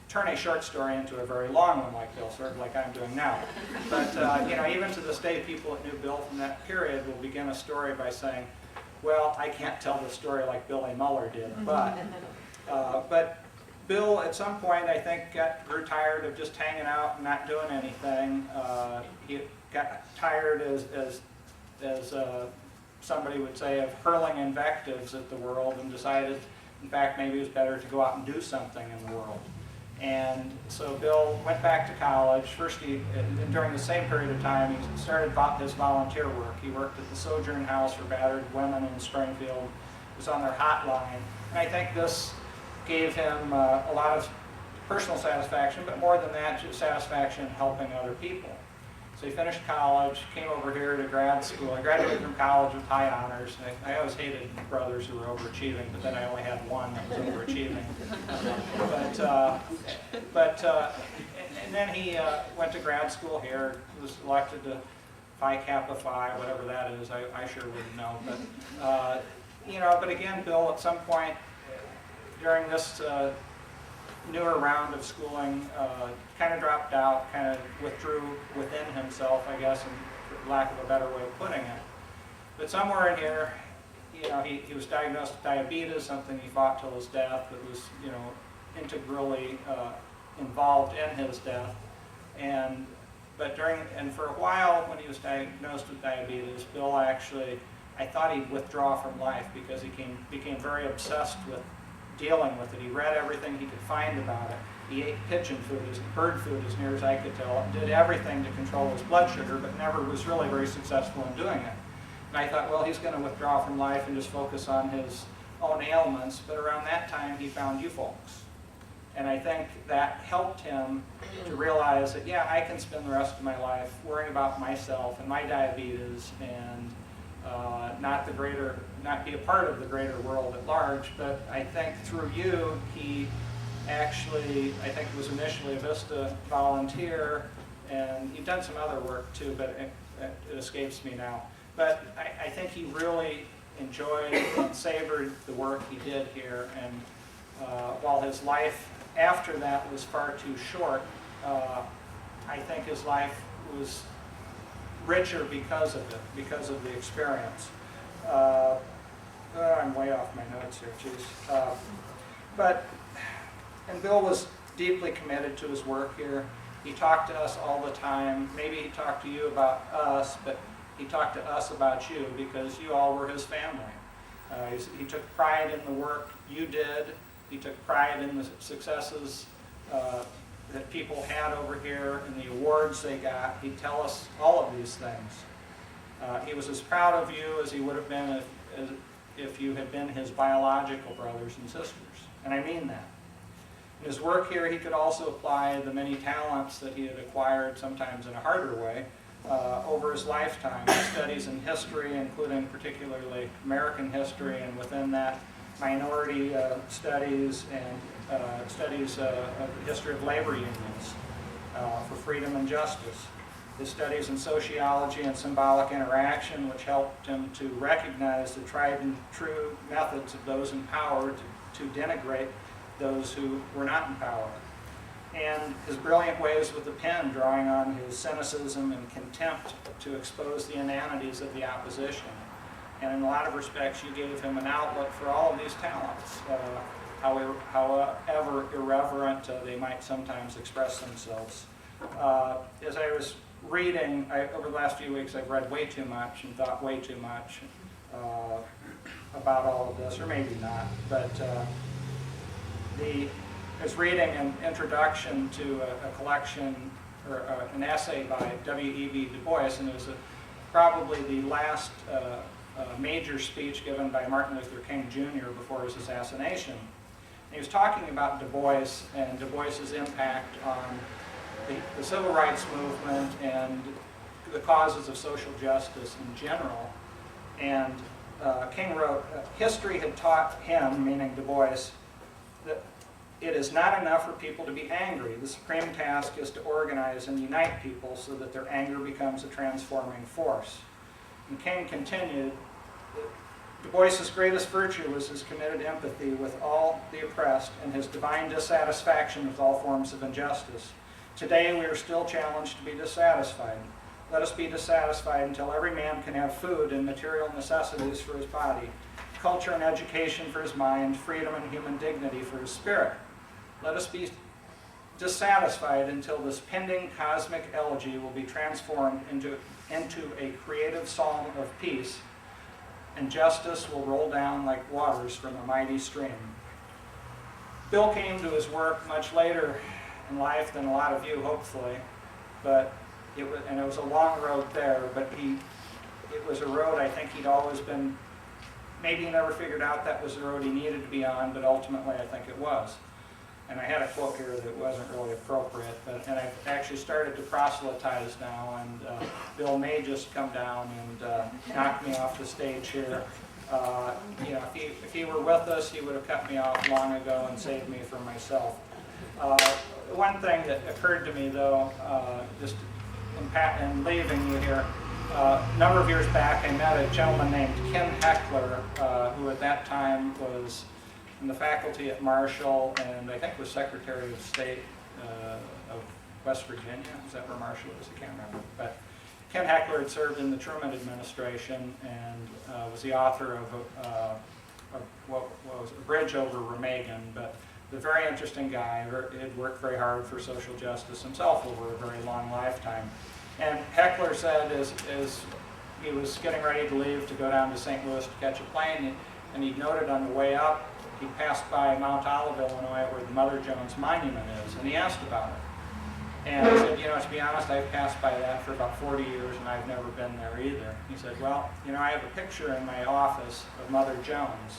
turn a short story into a very long one like Bill, sort of like I'm doing now. But even to this day, people that knew Bill from that period will begin a story by saying, well, I can't tell the story like Billy Mueller did, but Bill, at some point, I think, grew tired of just hanging out and not doing anything. He got tired, as somebody would say, of hurling invectives at the world, and decided, in fact, maybe it was better to go out and do something in the world. And so Bill went back to college. First, during the same period of time, he started his volunteer work. He worked at the Sojourn House for battered women in Springfield. He was on their hotline. And I think this gave him a lot of personal satisfaction, but more than that, just satisfaction in helping other people. So he finished college, came over here to grad school. I graduated from college with high honors. I always hated brothers who were overachieving, but then I only had one that was overachieving. And then he went to grad school here, was elected to Phi Kappa Phi, whatever that is. I sure wouldn't know. But again, Bill, at some point during this newer round of schooling, kind of dropped out, kind of withdrew within himself, I guess, for lack of a better way of putting it. But somewhere in here, he was diagnosed with diabetes, something he fought till his death, that was, integrally involved in his death. And for a while, when he was diagnosed with diabetes, Bill actually, I thought he'd withdraw from life because he became very obsessed with dealing with it. He read everything he could find about it. He ate pigeon food, bird food as near as I could tell, did everything to control his blood sugar, but never was really very successful in doing it. And I thought, well, he's going to withdraw from life and just focus on his own ailments. But around that time, he found you folks. And I think that helped him to realize that, yeah, I can spend the rest of my life worrying about myself and my diabetes and not be a part of the greater world at large. But I think through you, he actually, I think it was initially a VISTA volunteer, and you've done some other work too, but it escapes me now. But I think he really enjoyed and savored the work he did here, and while his life after that was far too short, I think his life was richer because of it, because of the experience. I'm way off my notes here, geez. And Bill was deeply committed to his work here. He talked to us all the time. Maybe he talked to you about us, but he talked to us about you because you all were his family. He took pride in the work you did. He took pride in the successes that people had over here and the awards they got. He'd tell us all of these things. He was as proud of you as he would have been if you had been his biological brothers and sisters. And I mean that. In his work here, he could also apply the many talents that he had acquired, sometimes in a harder way, over his lifetime. His studies in history, including particularly American history, and within that, minority studies and studies of the history of labor unions for freedom and justice. his studies in sociology and symbolic interaction, which helped him to recognize the tried and true methods of those in power to denigrate those who were not in power. And his brilliant ways with the pen, drawing on his cynicism and contempt to expose the inanities of the opposition. And in a lot of respects, you gave him an outlet for all of these talents, however irreverent they might sometimes express themselves. As I was reading, over the last few weeks, I've read way too much and thought way too much about all of this, or maybe not, but I was reading an introduction to a collection, or an essay by W.E.B. Du Bois, and it was probably the last major speech given by Martin Luther King Jr. before his assassination. And he was talking about Du Bois and Du Bois's impact on the civil rights movement and the causes of social justice in general. And King wrote, history had taught him, meaning Du Bois, that it is not enough for people to be angry. The supreme task is to organize and unite people so that their anger becomes a transforming force. And King continued, Du Bois's greatest virtue was his committed empathy with all the oppressed and his divine dissatisfaction with all forms of injustice. Today we are still challenged to be dissatisfied. Let us be dissatisfied until every man can have food and material necessities for his body, culture and education for his mind, freedom and human dignity for his spirit. Let us be dissatisfied until this pending cosmic elegy will be transformed into a creative psalm of peace, and justice will roll down like waters from a mighty stream. Bill came to his work much later in life than a lot of you, hopefully, but it was a long road there, but it was a road I think he'd always been, maybe he never figured out that was the road he needed to be on, but ultimately I think it was. And I had a quote here that wasn't really appropriate, and I've actually started to proselytize now, and Bill may just come down and knock me off the stage here. If he were with us, he would have cut me off long ago and saved me from myself. One thing that occurred to me, though, just in leaving you here, a number of years back, I met a gentleman named Ken Heckler, who at that time was in the faculty at Marshall, and I think was Secretary of State of West Virginia. Is that where Marshall is? I can't remember. But Ken Heckler had served in the Truman administration and was the author of what was a bridge over Remagen, but a very interesting guy. Had worked very hard for social justice himself over a very long lifetime. And Heckler said as he was getting ready to leave to go down to St. Louis to catch a plane, and he noted on the way up, he passed by Mount Olive, Illinois, where the Mother Jones Monument is, and he asked about it. And he said, to be honest, I've passed by that for about 40 years, and I've never been there either. He said, well, I have a picture in my office of Mother Jones,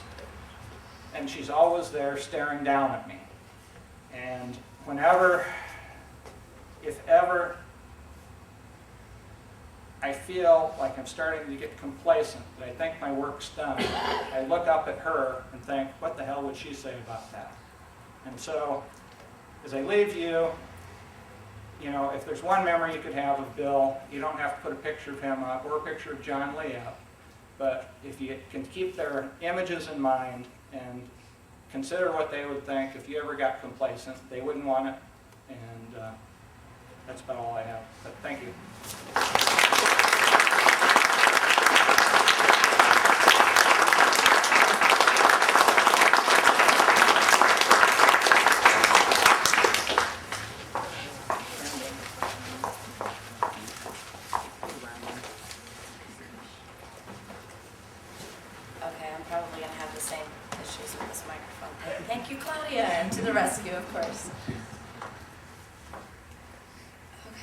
and she's always there staring down at me. And if ever, I feel like I'm starting to get complacent, that I think my work's done, I look up at her and think, what the hell would she say about that? And so, as I leave you, if there's one memory you could have of Bill, you don't have to put a picture of him up or a picture of John Lee up, but if you can keep their images in mind and consider what they would think if you ever got complacent, they wouldn't want it, and that's about all I have, but thank you. Okay, I'm probably going to have the same issues with this microphone. Thank you, Claudia, and to the rescue, of course.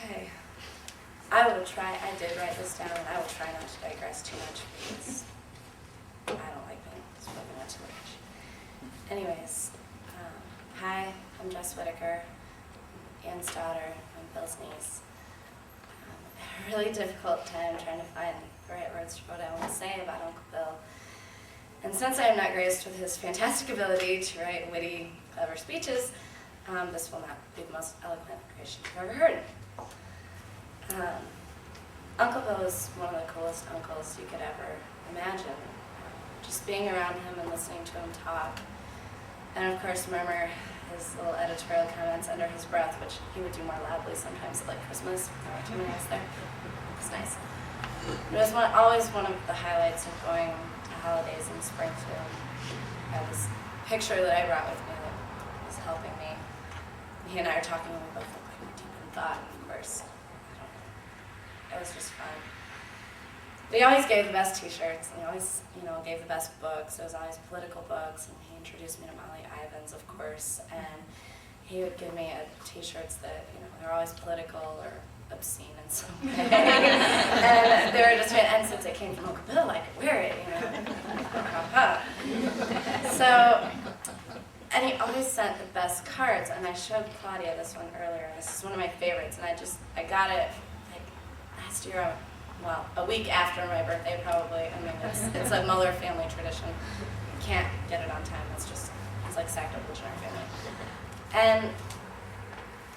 Okay. I did write this down, and I will try not to digress too much because I don't like being spoken at too much. Anyways, hi, I'm Jess Whitaker, Ann's daughter, I'm Bill's niece. I had a really difficult time trying to find the right words for what I want to say about Uncle Bill. And since I am not graced with his fantastic ability to write witty, clever speeches, this will not be the most eloquent creation you've ever heard. Uncle Bill was one of the coolest uncles you could ever imagine. Just being around him and listening to him talk. And of course, murmur his little editorial comments under his breath, which he would do more loudly sometimes at like Christmas, when I was there. It's nice. It was always one of the highlights of going to holidays in Springfield. I had this picture that I brought with me that was helping me. He and I are talking, and we both look like we're deep in thought, of course. It was just fun. But he always gave the best t-shirts, and he always, gave the best books. It was always political books, and he introduced me to Molly Ivins, of course, and he would give me t-shirts that, they're always political or obscene in some way. And they were just, and since it came from Uncle Bill, I could wear it, So, and he always sent the best cards, and I showed Claudia this one earlier. This is one of my favorites, and I got it like last year, well, a week after my birthday probably. I mean, it's a Mueller family tradition. You can't get it on time. It's like sacrilegion in our family. And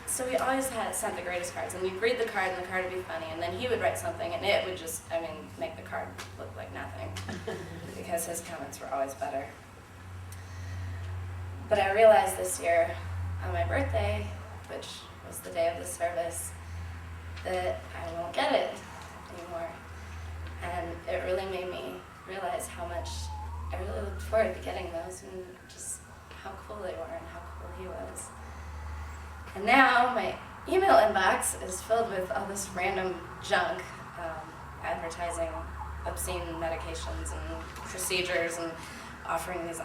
so we always sent the greatest cards, and we'd read the card, and the card would be funny, and then he would write something, and it would just, make the card look like nothing, because his comments were always better. But I realized this year, on my birthday, which was the day of the service, that I won't get it anymore. And it really made me realize how much I really looked forward to getting those, and just how cool they were and how cool he was. And now my email inbox is filled with all this random junk, advertising obscene medications and procedures and offering these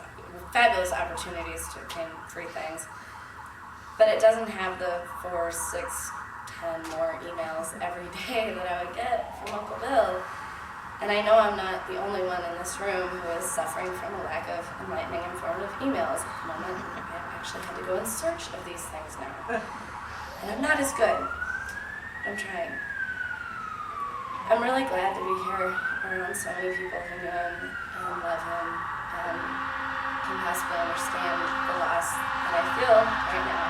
fabulous opportunities to obtain free things. But it doesn't have the 4, 6, 10 more emails every day that I would get from Uncle Bill. And I know I'm not the only one in this room who is suffering from a lack of enlightening, informative emails at the moment. I actually had to go in search of these things now. And I'm not as good. I'm trying. I'm really glad to be here around so many people who know him and love him and can possibly understand the loss that I feel right now.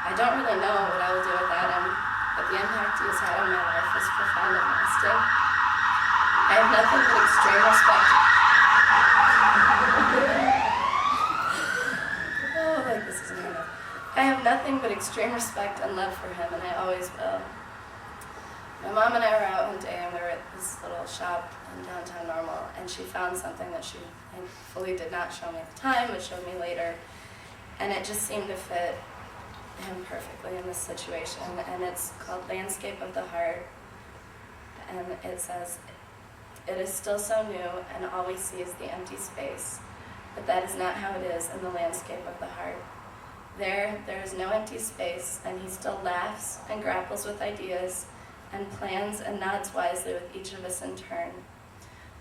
I don't really know what I will do without him, but the impact he has had on my life is profound and lasting. I have nothing but extreme respect. This isn't enough. I have nothing but extreme respect and love for him, and I always will. My mom and I were out one day, and we were at this little shop in downtown Normal, and she found something that she thankfully did not show me at the time, but showed me later, and it just seemed to fit him perfectly in this situation, and it's called Landscape of the Heart, and it says, "It is still so new, and all we see is the empty space, but that is not how it is in the landscape of the heart. There is no empty space, and he still laughs and grapples with ideas and plans and nods wisely with each of us in turn.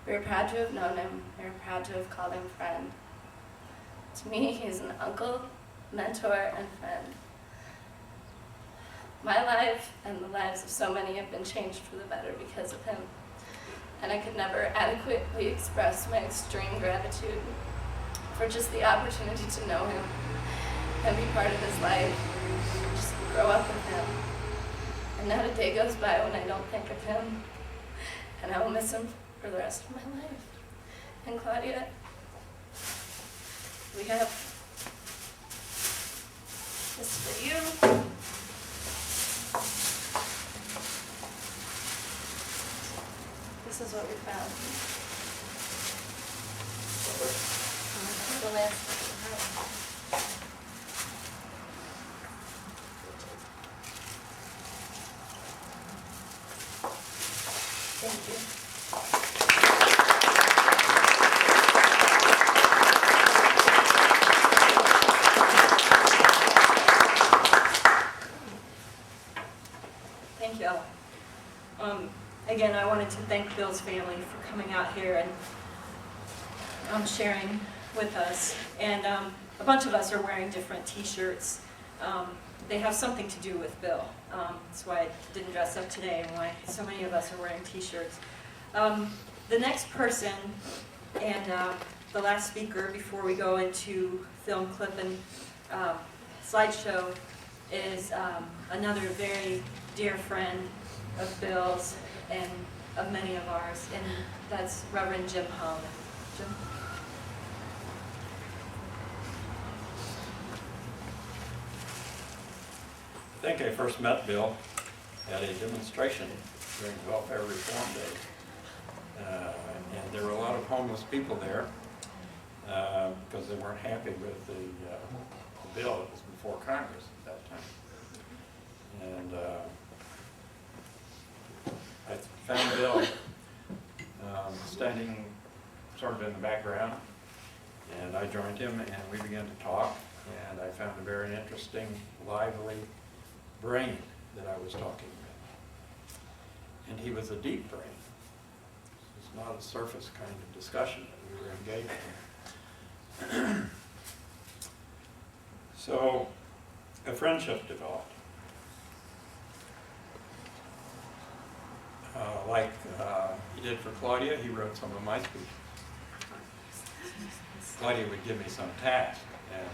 We are proud to have known him. We are proud to have called him friend. To me, he is an uncle, mentor, and friend. My life and the lives of so many have been changed for the better because of him, and I could never adequately express my extreme gratitude for just the opportunity to know him and be part of his life, just grow up with him. And not a day goes by when I don't think of him, and I will miss him for the rest of my life." And Claudia, we have this for you. This is what we found. The last. Thank you. Thank you. Again, I wanted to thank Bill's family for coming out here and sharing with us. And a bunch of us are wearing different t-shirts. They have something to do with Bill. That's why I didn't dress up today and why so many of us are wearing t-shirts. The next person and the last speaker before we go into film clip and slideshow is another very dear friend of Bill's and of many of ours, and that's Reverend Jim Holland. Jim? I think I first met Bill at a demonstration during Welfare Reform Day. And there were a lot of homeless people there because they weren't happy with the bill. It was before Congress at that time. And I found Bill standing sort of in the background, and I joined him and we began to talk, and I found a very interesting, lively brain that I was talking with. And he was a deep brain. It's not a surface kind of discussion that we were engaged in. So a friendship developed. Like he did for Claudia, he wrote some of my speeches. Claudia would give me some task, and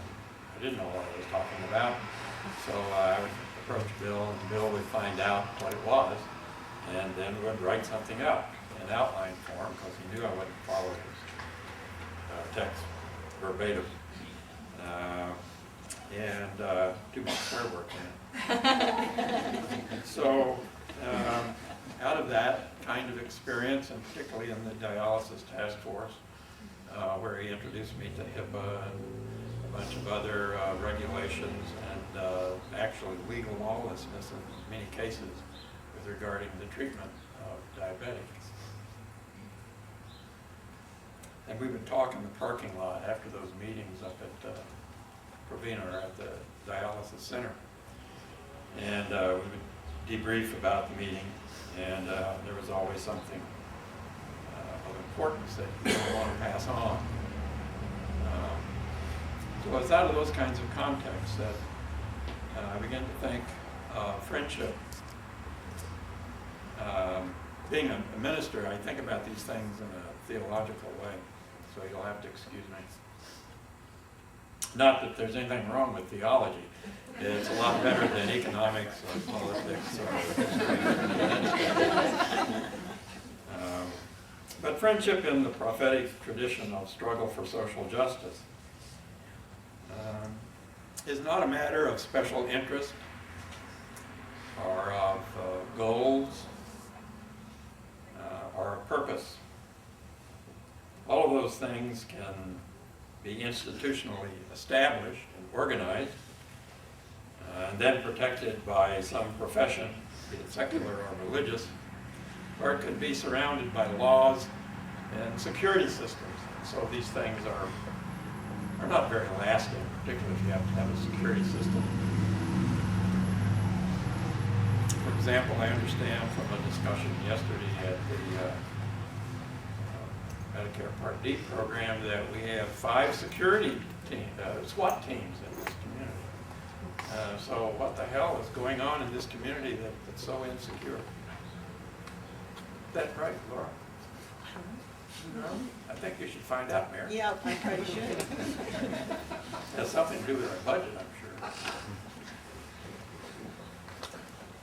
I didn't know what I was talking about, so I would approach Bill, and Bill would find out what it was, and then would write something up in outline form, because he knew I wouldn't follow his text verbatim. And too much swear work in it. So out of that kind of experience, and particularly in the dialysis task force, where he introduced me to HIPAA and a bunch of other regulations and actually legal lawlessness in many cases with regarding the treatment of diabetics. And we would talk in the parking lot after those meetings up at Provena, or at the dialysis center. And we would debrief about the meeting, and there was always something of importance that you don't want to pass on. So it's out of those kinds of contexts that I began to think friendship. Being a minister, I think about these things in a theological way, so you'll have to excuse me. Not that there's anything wrong with theology. It's a lot better than economics or politics or history. But friendship in the prophetic tradition of struggle for social justice is not a matter of special interest or of goals or a purpose. All of those things can be institutionally established and organized, and then protected by some profession, be it secular or religious, or it could be surrounded by laws and security systems. So these things are not very lasting, particularly if you have to have a security system. For example, I understand from a discussion yesterday at the Medicare Part D program that we have 5 security teams, SWAT teams in this community. So what the hell is going on in this community that's so insecure? Is that right, Laura? No? I think you should find out, Mayor. Yeah, I probably should. Has something to do with our budget, I'm sure.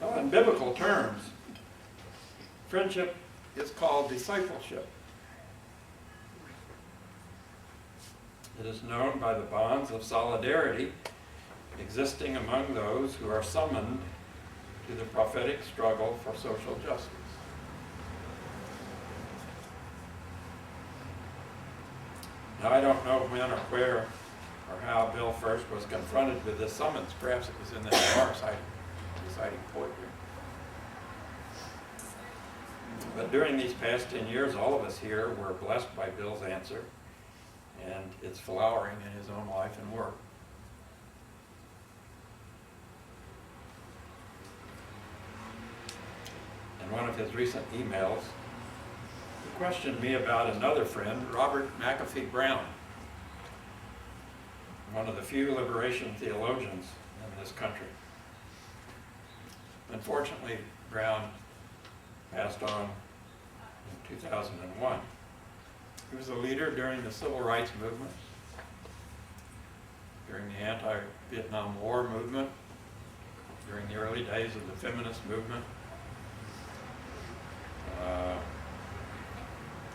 Well, in biblical terms, friendship is called discipleship. It is known by the bonds of solidarity existing among those who are summoned to the prophetic struggle for social justice. Now, I don't know when or where or how Bill first was confronted with this summons. Perhaps it was in the remarks reciting poetry. But during these past 10 years, all of us here were blessed by Bill's answer and its flowering in his own life and work. In one of his recent emails, he questioned me about another friend, Robert McAfee Brown, one of the few liberation theologians in this country. Unfortunately, Brown passed on in 2001. He was a leader during the Civil Rights Movement, during the anti-Vietnam War movement, during the early days of the feminist movement,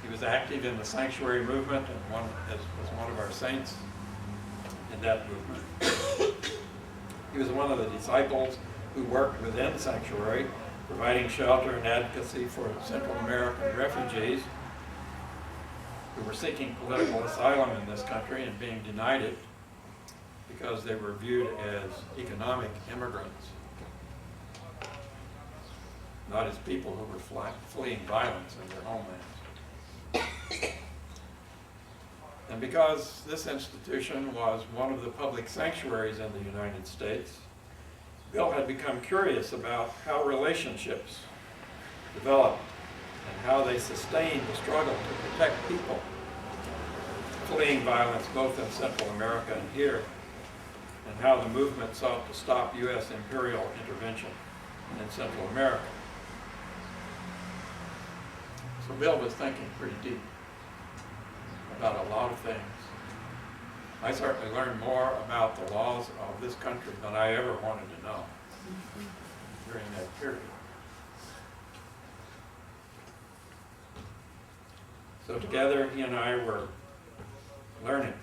He was active in the sanctuary movement and was one of our saints in that movement. He was one of the disciples who worked within sanctuary, providing shelter and advocacy for Central American refugees who were seeking political asylum in this country and being denied it because they were viewed as economic immigrants, not as people who were fleeing violence in their homelands. And because this institution was one of the public sanctuaries in the United States, Bill had become curious about how relationships developed and how they sustained the struggle to protect people fleeing violence both in Central America and here, and how the movement sought to stop U.S. imperial intervention in Central America. So Bill was thinking pretty deep about a lot of things. I certainly learned more about the laws of this country than I ever wanted to know during that period. So together, he and I were learning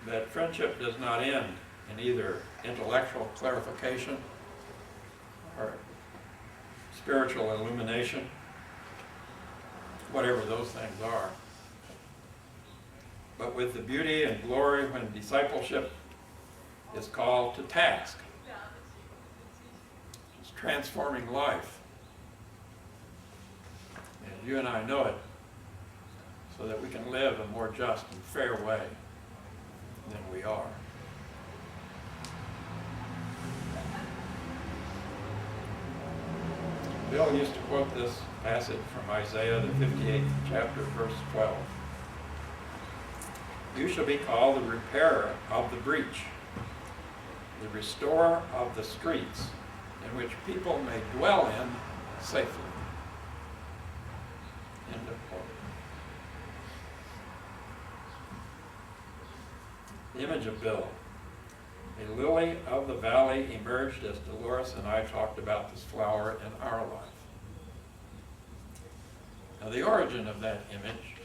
that friendship does not end in either intellectual clarification or spiritual illumination, whatever those things are, but with the beauty and glory when discipleship is called to task. It's transforming life. And you and I know it, so that we can live a more just and fair way than we are. Bill used to quote this passage from Isaiah, the 58th chapter, verse 12. You shall be called the repairer of the breach, the restorer of the streets, in which people may dwell in safely. End of quote. The image of Bill. A lily of the valley emerged as Dolores and I talked about this flower in our life. Now the origin of that image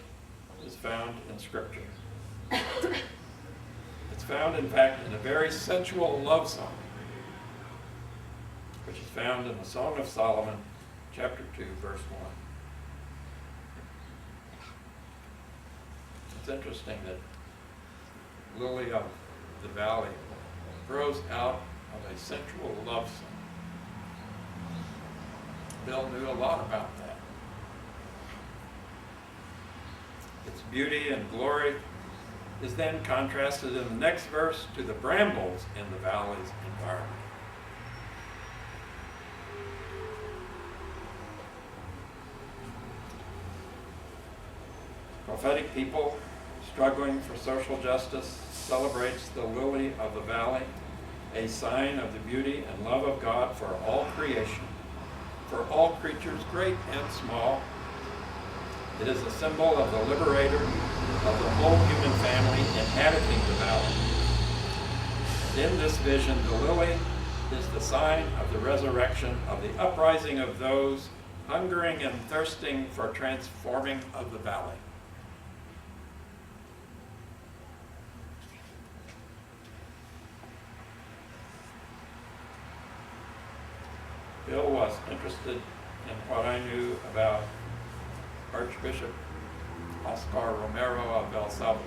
is found in Scripture. It's found, in fact, in a very sensual love song, which is found in the Song of Solomon, chapter 2, verse 1. It's interesting that lily of the valley grows out of a sensual love song. Bill knew a lot about that. Its beauty and glory is then contrasted in the next verse to the brambles in the valley's environment. Prophetic people struggling for social justice celebrates the lily of the valley, a sign of the beauty and love of God for all creation, for all creatures great and small. It is a symbol of the liberator of the whole human family inhabiting the valley. And in this vision, the lily is the sign of the resurrection, of the uprising of those hungering and thirsting for transforming of the valley. Bill was interested in what I knew about Archbishop Oscar Romero of El Salvador,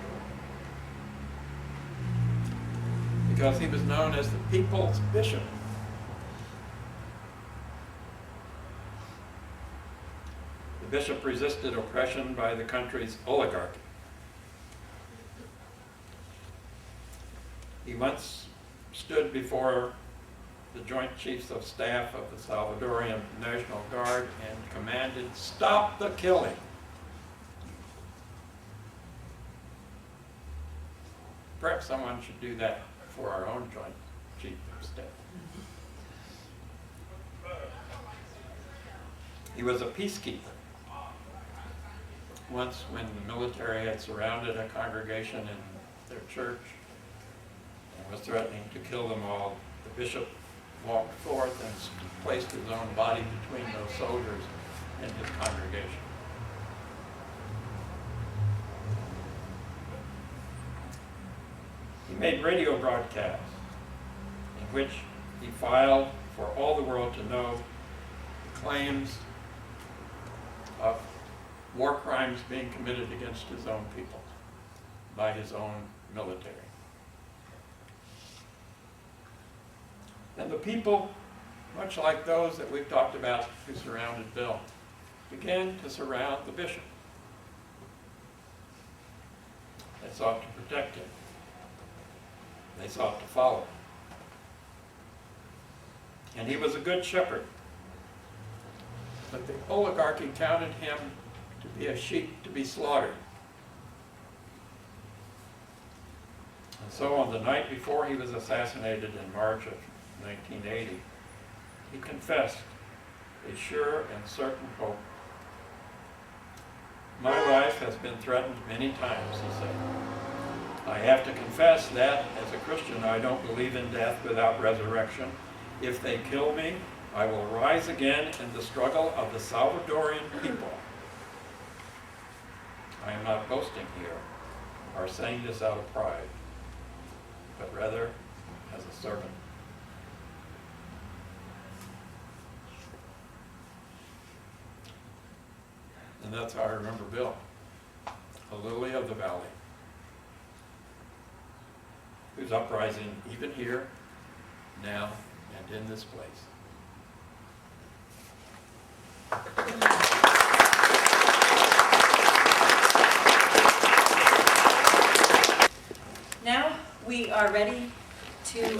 because he was known as the people's bishop. The bishop resisted oppression by the country's oligarchy. He once stood before the Joint Chiefs of Staff of the Salvadorian National Guard and commanded, "Stop the killing." Perhaps someone should do that for our own Joint Chief of Staff. He was a peacekeeper. Once when the military had surrounded a congregation in their church and was threatening to kill them all, the bishop walked forth and placed his own body between those soldiers and his congregation. He made radio broadcasts in which he filed for all the world to know the claims of war crimes being committed against his own people by his own military. And the people, much like those that we've talked about who surrounded Bill, began to surround the bishop. They sought to protect him. They sought to follow him. And he was a good shepherd. But the oligarchy counted him to be a sheep to be slaughtered. And so on the night before he was assassinated in March of 1980, he confessed a sure and certain hope. My life has been threatened many times, he said. I have to confess that, as a Christian, I don't believe in death without resurrection. If they kill me, I will rise again in the struggle of the Salvadorian people. I am not boasting here or saying this out of pride, but rather as a servant. And that's how I remember Bill, a lily of the valley, whose uprising even here, now, and in this place. Now we are ready to